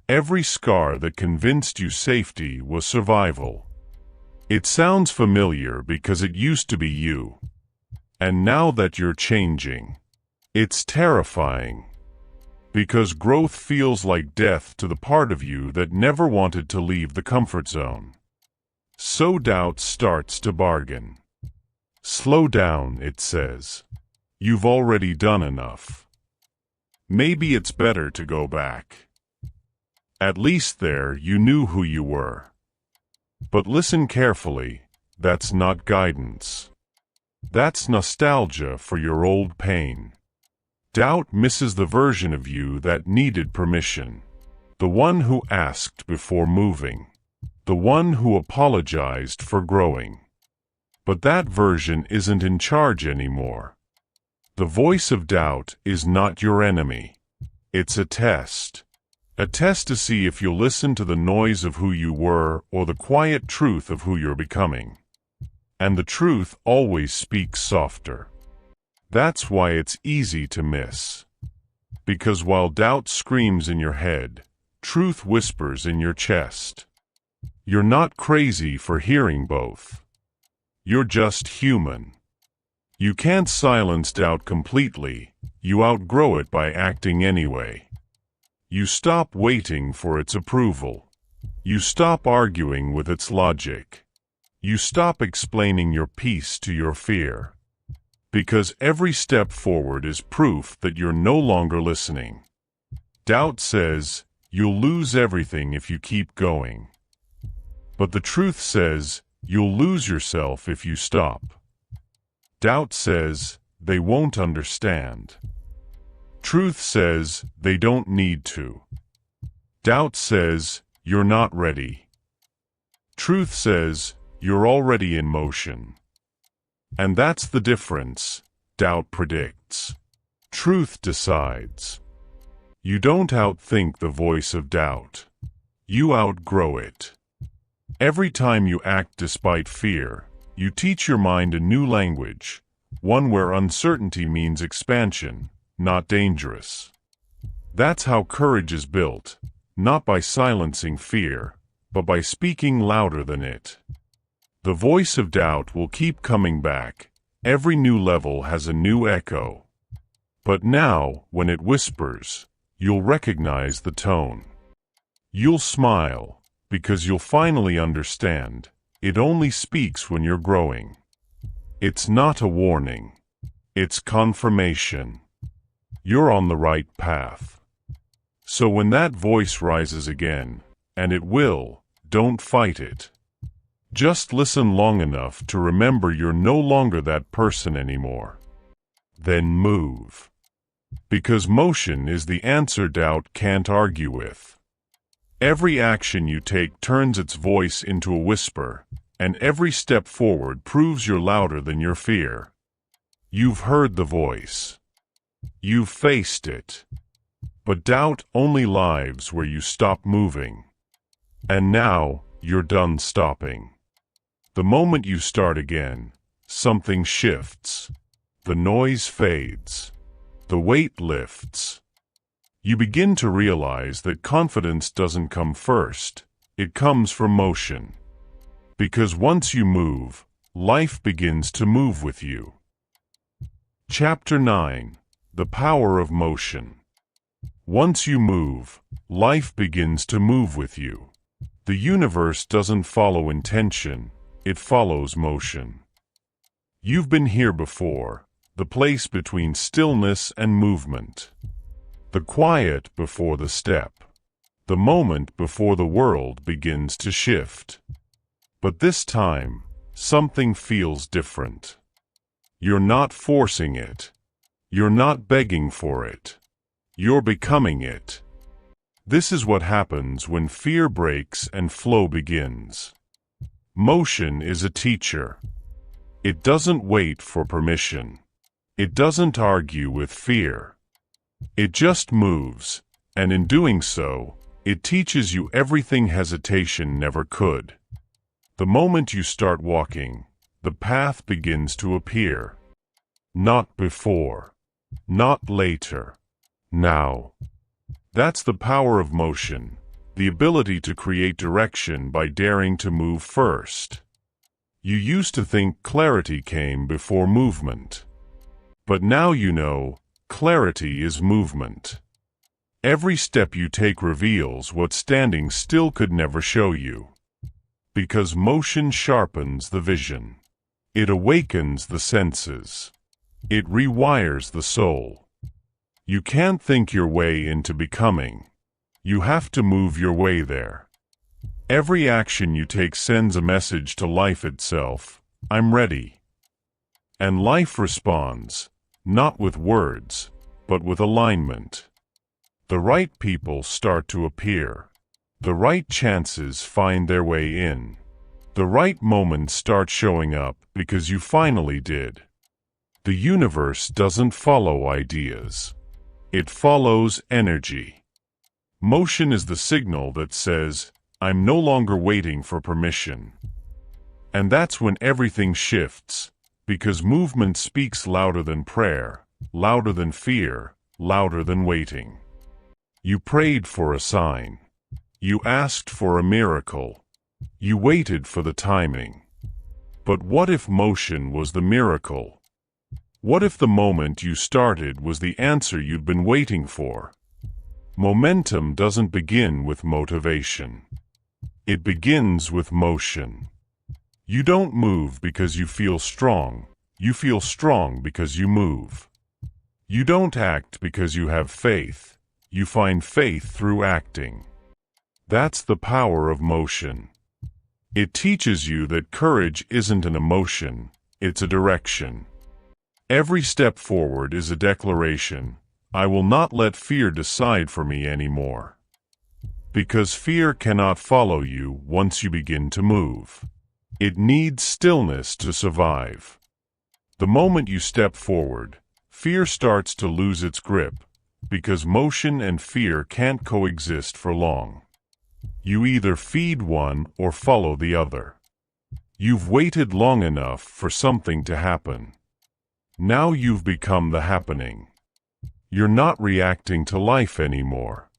Every scar that convinced you safety was survival. It sounds familiar because it used to be you. And now that you're changing, it's terrifying. Because growth feels like death to the part of you that never wanted to leave the comfort zone. So doubt starts to bargain. Slow down, it says. You've already done enough. Maybe it's better to go back. At least there you knew who you were. But listen carefully, that's not guidance. That's nostalgia for your old pain. Doubt misses the version of you that needed permission. The one who asked before moving. The one who apologized for growing. But that version isn't in charge anymore. The voice of doubt is not your enemy. It's a test. A test to see if you'll listen to the noise of who you were or the quiet truth of who you're becoming. And the truth always speaks softer. That's why it's easy to miss. Because while doubt screams in your head, truth whispers in your chest. You're not crazy for hearing both. You're just human. You can't silence doubt completely, you outgrow it by acting anyway. You stop waiting for its approval. You stop arguing with its logic. You stop explaining your peace to your fear. Because every step forward is proof that you're no longer listening. Doubt says, you'll lose everything if you keep going. But the truth says, you'll lose yourself if you stop. Doubt says, they won't understand. Truth says, they don't need to. Doubt says, you're not ready. Truth says, you're already in motion. And that's the difference. Doubt predicts. Truth decides. You don't outthink the voice of doubt. You outgrow it. Every time you act despite fear, you teach your mind a new language, one where uncertainty means expansion, not dangerous. That's how courage is built, not by silencing fear, but by speaking louder than it. The voice of doubt will keep coming back. Every new level has a new echo. But now, when it whispers, you'll recognize the tone. You'll smile, because you'll finally understand. It only speaks when you're growing. It's not a warning. It's confirmation. You're on the right path. So when that voice rises again, and it will, don't fight it. Just listen long enough to remember you're no longer that person anymore. Then move. Because motion is the answer doubt can't argue with. Every action you take turns its voice into a whisper, and every step forward proves you're louder than your fear. You've heard the voice. You've faced it. But doubt only lives where you stop moving. And now, you're done stopping. The moment you start again, something shifts. The noise fades. The weight lifts. You begin to realize that confidence doesn't come first. It comes from motion. Because once you move, life begins to move with you. Chapter 9. The Power of Motion. Once you move, life begins to move with you. The universe doesn't follow intention, it follows motion. You've been here before, the place between stillness and movement. The quiet before the step. The moment before the world begins to shift. But this time, something feels different. You're not forcing it. You're not begging for it. You're becoming it. This is what happens when fear breaks and flow begins. Motion is a teacher. It doesn't wait for permission. It doesn't argue with fear. It just moves, and in doing so, it teaches you everything hesitation never could. The moment you start walking, the path begins to appear. Not before. Not later. Now. That's the power of motion, the ability to create direction by daring to move first. You used to think clarity came before movement. But now you know, clarity is movement. Every step you take reveals what standing still could never show you. Because motion sharpens the vision. It awakens the senses. It rewires the soul. You can't think your way into becoming. You have to move your way there. Every action you take sends a message to life itself, I'm ready. And life responds, not with words, but with alignment. The right people start to appear. The right chances find their way in. The right moments start showing up because you finally did. The universe doesn't follow ideas. It follows energy. Motion is the signal that says, I'm no longer waiting for permission. And that's when everything shifts, because movement speaks louder than prayer, louder than fear, louder than waiting. You prayed for a sign. You asked for a miracle. You waited for the timing. But what if motion was the miracle? What if the moment you started was the answer you'd been waiting for? Momentum doesn't begin with motivation. It begins with motion. You don't move because you feel strong. You feel strong because you move. You don't act because you have faith. You find faith through acting. That's the power of motion. It teaches you that courage isn't an emotion, it's a direction. Every step forward is a declaration, I will not let fear decide for me anymore. Because fear cannot follow you once you begin to move. It needs stillness to survive. The moment you step forward, fear starts to lose its grip, because motion and fear can't coexist for long. You either feed one or follow the other. You've waited long enough for something to happen. Now you've become the happening. You're not reacting to life anymore.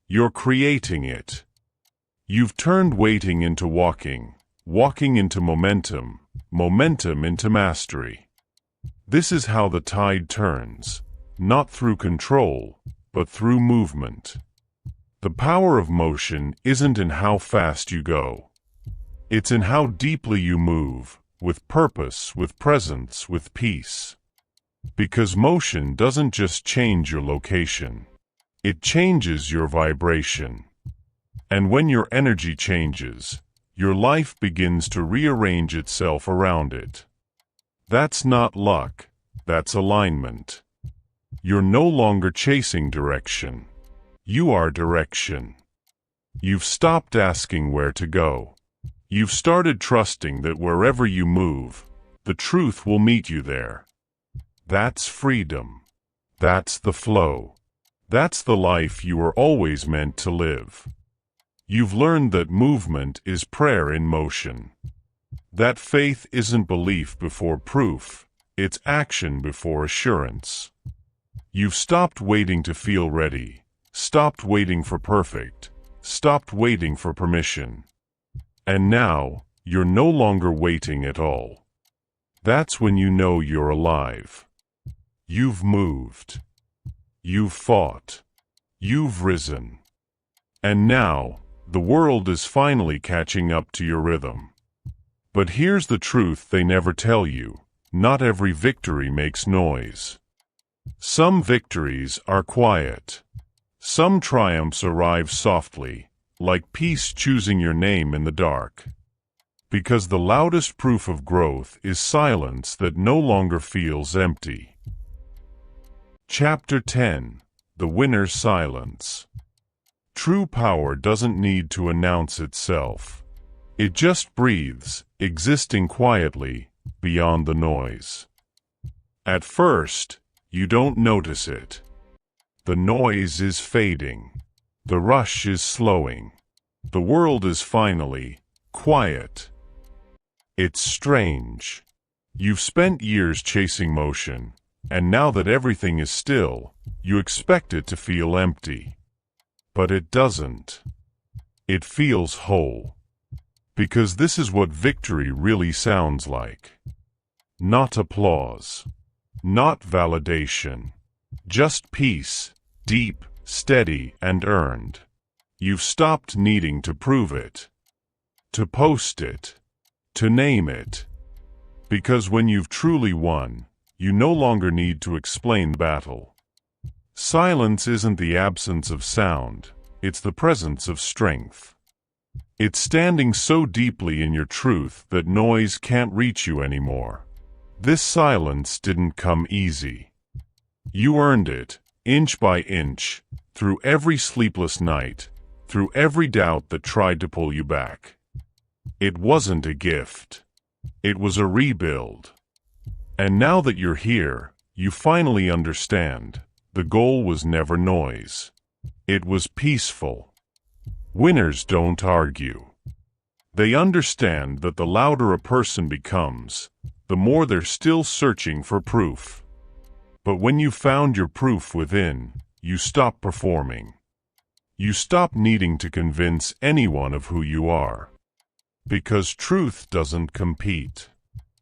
You're creating it. You've turned waiting into walking, walking into momentum, momentum into mastery. This is how the tide turns, not through control, but through movement. The power of motion isn't in how fast you go. It's in how deeply you move, with purpose, with presence, with peace. Because motion doesn't just change your location. It changes your vibration. And when your energy changes, your life begins to rearrange itself around it. That's not luck, that's alignment. You're no longer chasing direction. You are direction. You've stopped asking where to go. You've started trusting that wherever you move, the truth will meet you there. That's freedom. That's the flow. That's the life you were always meant to live. You've learned that movement is prayer in motion. That faith isn't belief before proof, it's action before assurance. You've stopped waiting to feel ready, stopped waiting for perfect, stopped waiting for permission. And now, you're no longer waiting at all. That's when you know you're alive. You've moved. You've fought. You've risen. And now, the world is finally catching up to your rhythm. But here's the truth they never tell you. Not every victory makes noise. Some victories are quiet. Some triumphs arrive softly, like peace choosing your name in the dark. Because the loudest proof of growth is silence that no longer feels empty. Chapter 10. The Winner's Silence. True power doesn't need to announce itself. It just breathes, existing quietly, beyond the noise. At first, you don't notice it. The noise is fading. The rush is slowing. The world is finally quiet. It's strange. You've spent years chasing motion, and now that everything is still, you expect it to feel empty. But it doesn't. It feels whole. Because this is what victory really sounds like. Not applause. Not validation. Just peace, deep, steady, and earned. You've stopped needing to prove it. To post it. To name it. Because when you've truly won, you no longer need to explain the battle. Silence isn't the absence of sound, it's the presence of strength. It's standing so deeply in your truth that noise can't reach you anymore. This silence didn't come easy. You earned it, inch by inch, through every sleepless night, through every doubt that tried to pull you back. It wasn't a gift. It was a rebuild. And now that you're here, you finally understand. The goal was never noise. It was peaceful. Winners don't argue. They understand that the louder a person becomes, the more they're still searching for proof. But when you found your proof within, you stop performing. You stop needing to convince anyone of who you are. Because truth doesn't compete.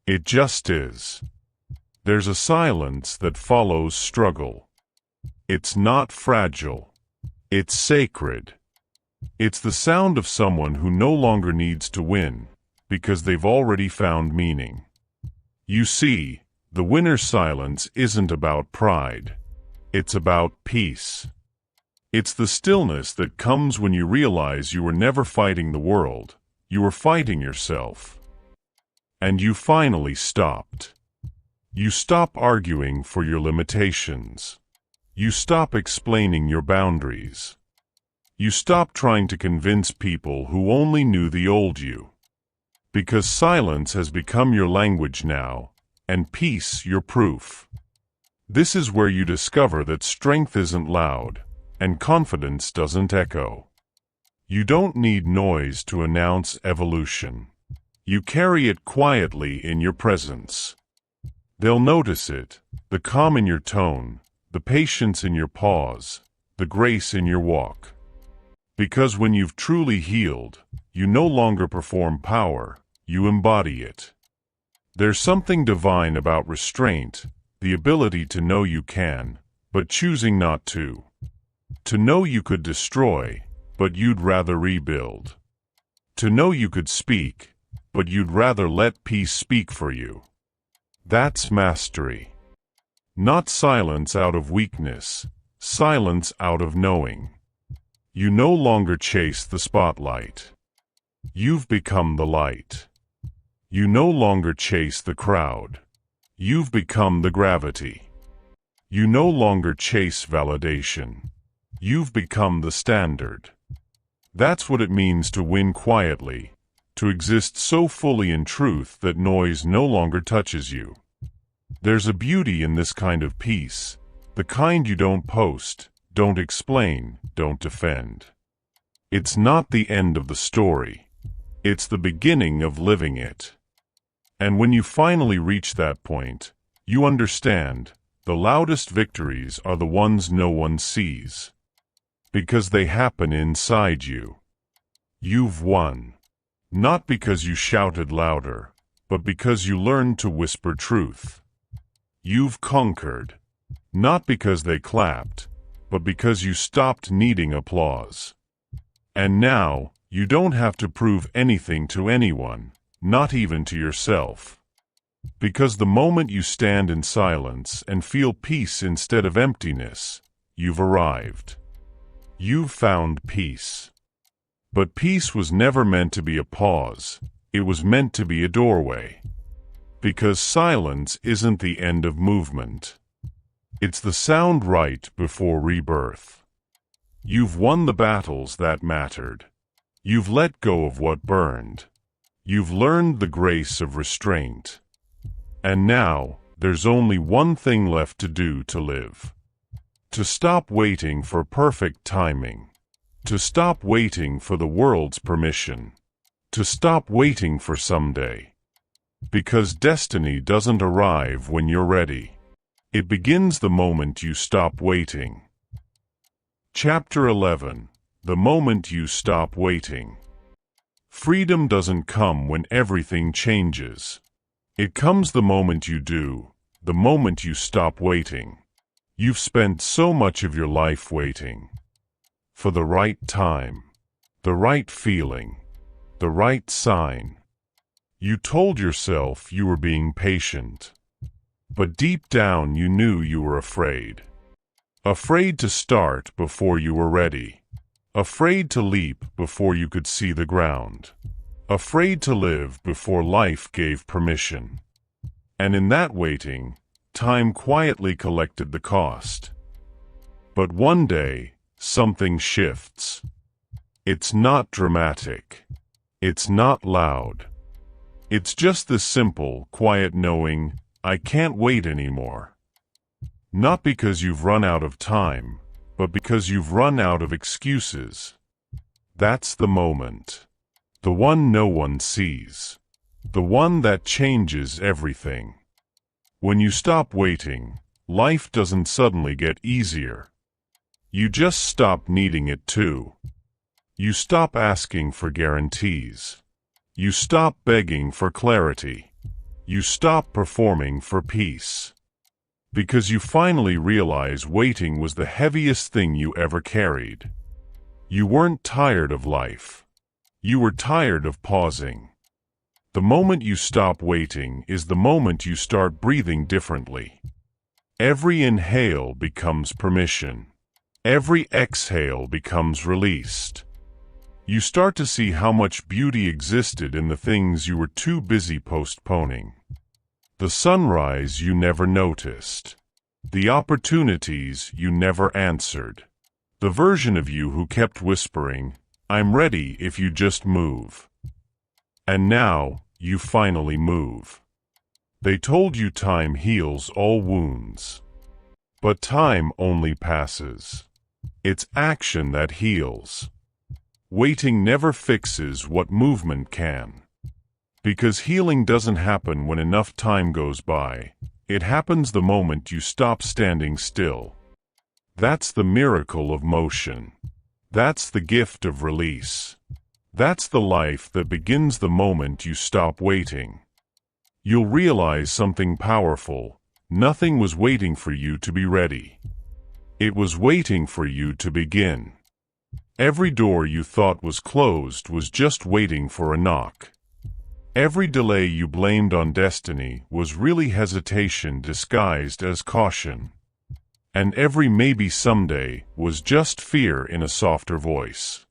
It just is. There's a silence that follows struggle. It's not fragile. It's sacred. It's the sound of someone who no longer needs to win, because they've already found meaning. You see, the winner's silence isn't about pride. It's about peace. It's the stillness that comes when you realize you were never fighting the world, you were fighting yourself. And you finally stopped. You stop arguing for your limitations. You stop explaining your boundaries. You stop trying to convince people who only knew the old you. Because silence has become your language now, and peace your proof. This is where you discover that strength isn't loud, and confidence doesn't echo. You don't need noise to announce evolution. You carry it quietly in your presence. They'll notice it, the calm in your tone, the patience in your pause, the grace in your walk. Because when you've truly healed, you no longer perform power, you embody it. There's something divine about restraint, the ability to know you can, but choosing not to. To know you could destroy, but you'd rather rebuild. To know you could speak, but you'd rather let peace speak for you. That's mastery. Not silence out of weakness, silence out of knowing. You no longer chase the spotlight. You've become the light. You no longer chase the crowd. You've become the gravity. You no longer chase validation. You've become the standard. That's what it means to win quietly, to exist so fully in truth that noise no longer touches you. There's a beauty in this kind of peace, the kind you don't post, don't explain, don't defend. It's not the end of the story. It's the beginning of living it. And when you finally reach that point, you understand, the loudest victories are the ones no one sees. Because they happen inside you. You've won. Not because you shouted louder, but because you learned to whisper truth. You've conquered. Not because they clapped, but because you stopped needing applause. And now, you don't have to prove anything to anyone, not even to yourself. Because the moment you stand in silence and feel peace instead of emptiness, you've arrived. You've found peace. But peace was never meant to be a pause, it was meant to be a doorway. Because silence isn't the end of movement. It's the sound right before rebirth. You've won the battles that mattered. You've let go of what burned. You've learned the grace of restraint. And now, there's only one thing left to do to live. To stop waiting for perfect timing. To stop waiting for the world's permission. To stop waiting for someday. Because destiny doesn't arrive when you're ready. It begins the moment you stop waiting. Chapter 11. The moment you stop waiting. Freedom doesn't come when everything changes. It comes the moment you do, the moment you stop waiting. You've spent so much of your life waiting. For the right time, the right feeling, the right sign. You told yourself you were being patient. But deep down you knew you were afraid. Afraid to start before you were ready. Afraid to leap before you could see the ground. Afraid to live before life gave permission. And in that waiting, time quietly collected the cost. But one day, something shifts. It's not dramatic. It's not loud. It's just this simple, quiet knowing, I can't wait anymore. Not because you've run out of time, but because you've run out of excuses. That's the moment. The one no one sees. The one that changes everything. When you stop waiting, life doesn't suddenly get easier. You just stop needing it to. You stop asking for guarantees. You stop begging for clarity. You stop performing for peace. Because you finally realize waiting was the heaviest thing you ever carried. You weren't tired of life. You were tired of pausing. The moment you stop waiting is the moment you start breathing differently. Every inhale becomes permission. Every exhale becomes released. You start to see how much beauty existed in the things you were too busy postponing. The sunrise you never noticed. The opportunities you never answered. The version of you who kept whispering, I'm ready if you just move. And now, you finally move. They told you time heals all wounds. But time only passes. It's action that heals. Waiting never fixes what movement can. Because healing doesn't happen when enough time goes by. It happens the moment you stop standing still. That's the miracle of motion. That's the gift of release. That's the life that begins the moment you stop waiting. You'll realize something powerful. Nothing was waiting for you to be ready. It was waiting for you to begin. Every door you thought was closed was just waiting for a knock. Every delay you blamed on destiny was really hesitation disguised as caution. And every maybe someday was just fear in a softer voice.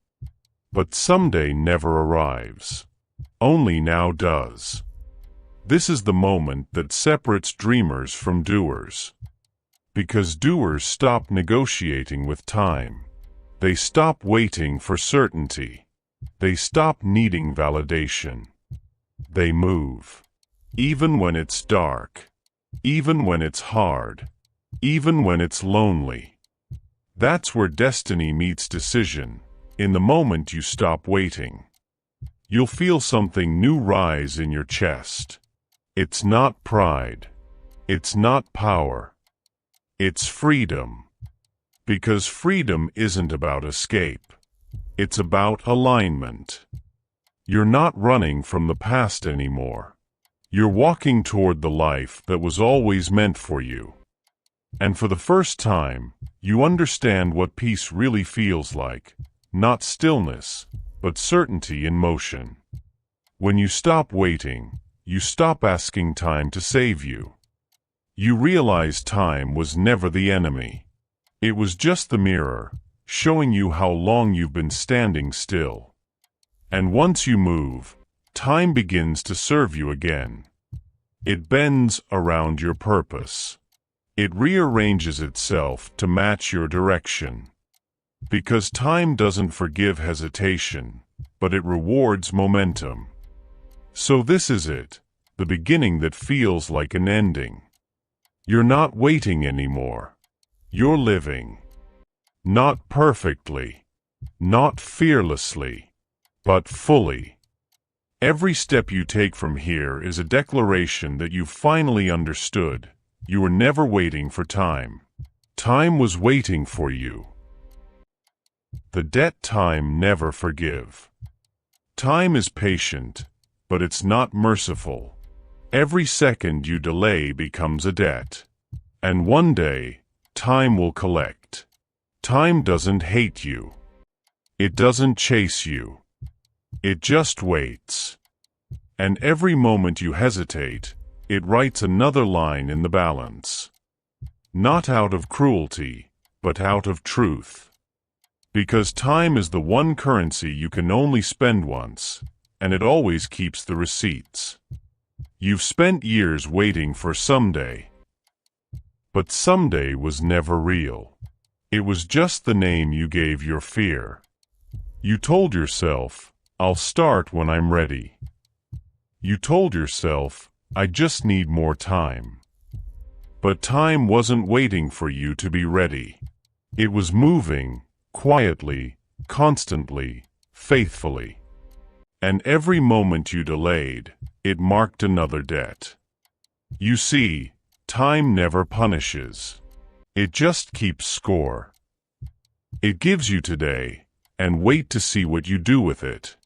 But someday never arrives. Only now does. This is the moment that separates dreamers from doers. Because doers stop negotiating with time. They stop waiting for certainty. They stop needing validation. They move. Even when it's dark. Even when it's hard. Even when it's lonely. That's where destiny meets decision, in the moment you stop waiting. You'll feel something new rise in your chest. It's not pride. It's not power. It's freedom. Because freedom isn't about escape. It's about alignment. You're not running from the past anymore. You're walking toward the life that was always meant for you. And for the first time, you understand what peace really feels like. Not stillness, but certainty in motion. When you stop waiting, you stop asking time to save you. You realize time was never the enemy. It was just the mirror, showing you how long you've been standing still. And once you move, time begins to serve you again. It bends around your purpose. It rearranges itself to match your direction. Because time doesn't forgive hesitation, but it rewards momentum. So this is it, the beginning that feels like an ending. You're not waiting anymore. You're living. Not perfectly, not fearlessly, but fully. Every step you take from here is a declaration that you finally understood. You were never waiting for time. Time was waiting for you. The debt time never forgive. Time is patient, but it's not merciful. Every second you delay becomes a debt. And one day, time will collect. Time doesn't hate you. It doesn't chase you. It just waits. And every moment you hesitate, it writes another line in the balance. Not out of cruelty, but out of truth. Because time is the one currency you can only spend once, and it always keeps the receipts. You've spent years waiting for someday. But someday was never real. It was just the name you gave your fear. You told yourself, I'll start when I'm ready. You told yourself, I just need more time. But time wasn't waiting for you to be ready. It was moving, quietly, constantly, faithfully. And every moment you delayed, it marked another debt. You see, time never punishes. It just keeps score. It gives you today, and wait to see what you do with it.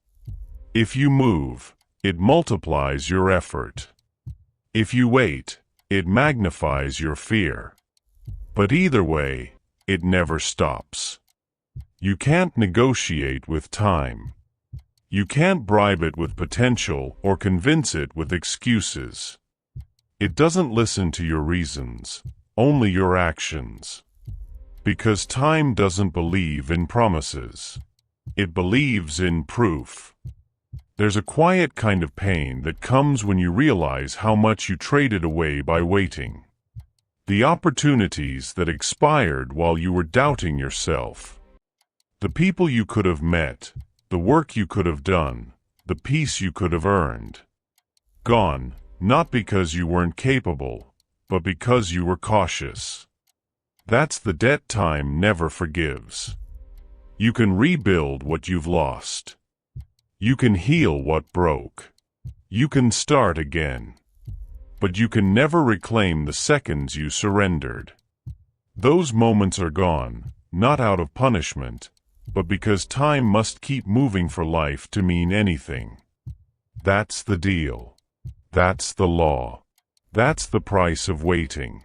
If you move, it multiplies your effort. If you wait, it magnifies your fear. But either way, it never stops. You can't negotiate with time. You can't bribe it with potential or convince it with excuses. It doesn't listen to your reasons, only your actions. Because time doesn't believe in promises. It believes in proof. There's a quiet kind of pain that comes when you realize how much you traded away by waiting. The opportunities that expired while you were doubting yourself. The people you could have met, the work you could have done, the peace you could have earned. Gone, not because you weren't capable, but because you were cautious. That's the debt time never forgives. You can rebuild what you've lost. You can heal what broke. You can start again. But you can never reclaim the seconds you surrendered. Those moments are gone, not out of punishment, but because time must keep moving for life to mean anything. That's the deal. That's the law. That's the price of waiting.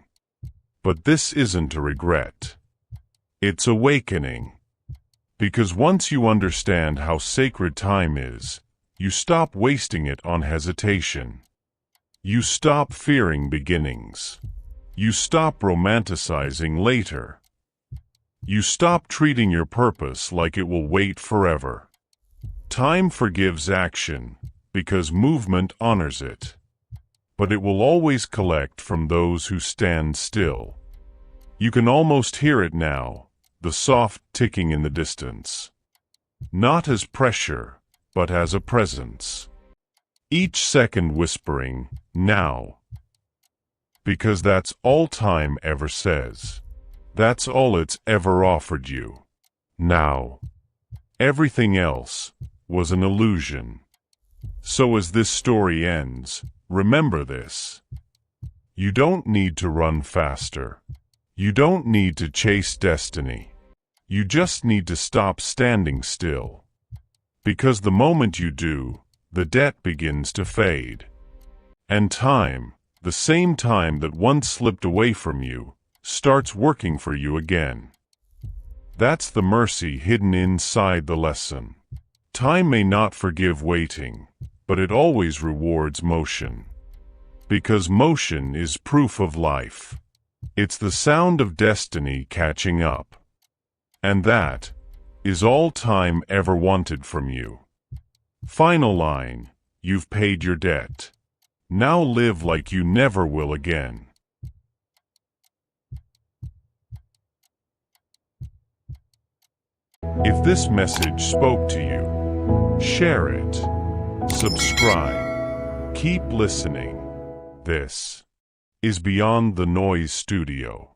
But this isn't a regret. It's awakening. Because once you understand how sacred time is, You stop wasting it on hesitation. You stop fearing beginnings. You stop romanticizing later. You stop treating your purpose like it will wait forever. Time forgives action because movement honors it. But it will always collect from those who stand still. You can almost hear it now, the soft ticking in the distance. Not as pressure, but as a presence. Each second whispering, now. Because that's all time ever says. That's all it's ever offered you. Now. Everything else was an illusion. So as this story ends, remember this. You don't need to run faster. You don't need to chase destiny. You just need to stop standing still. Because the moment you do, the debt begins to fade. And time, the same time that once slipped away from you, starts working for you again. That's the mercy hidden inside the lesson. Time may not forgive waiting, but it always rewards motion. Because motion is proof of life. It's the sound of destiny catching up. And that is all time ever wanted from you. Final line, you've paid your debt. Now live like you never will again. If this message spoke to you, share it. Subscribe. Keep listening. This is Beyond the Noise Studio.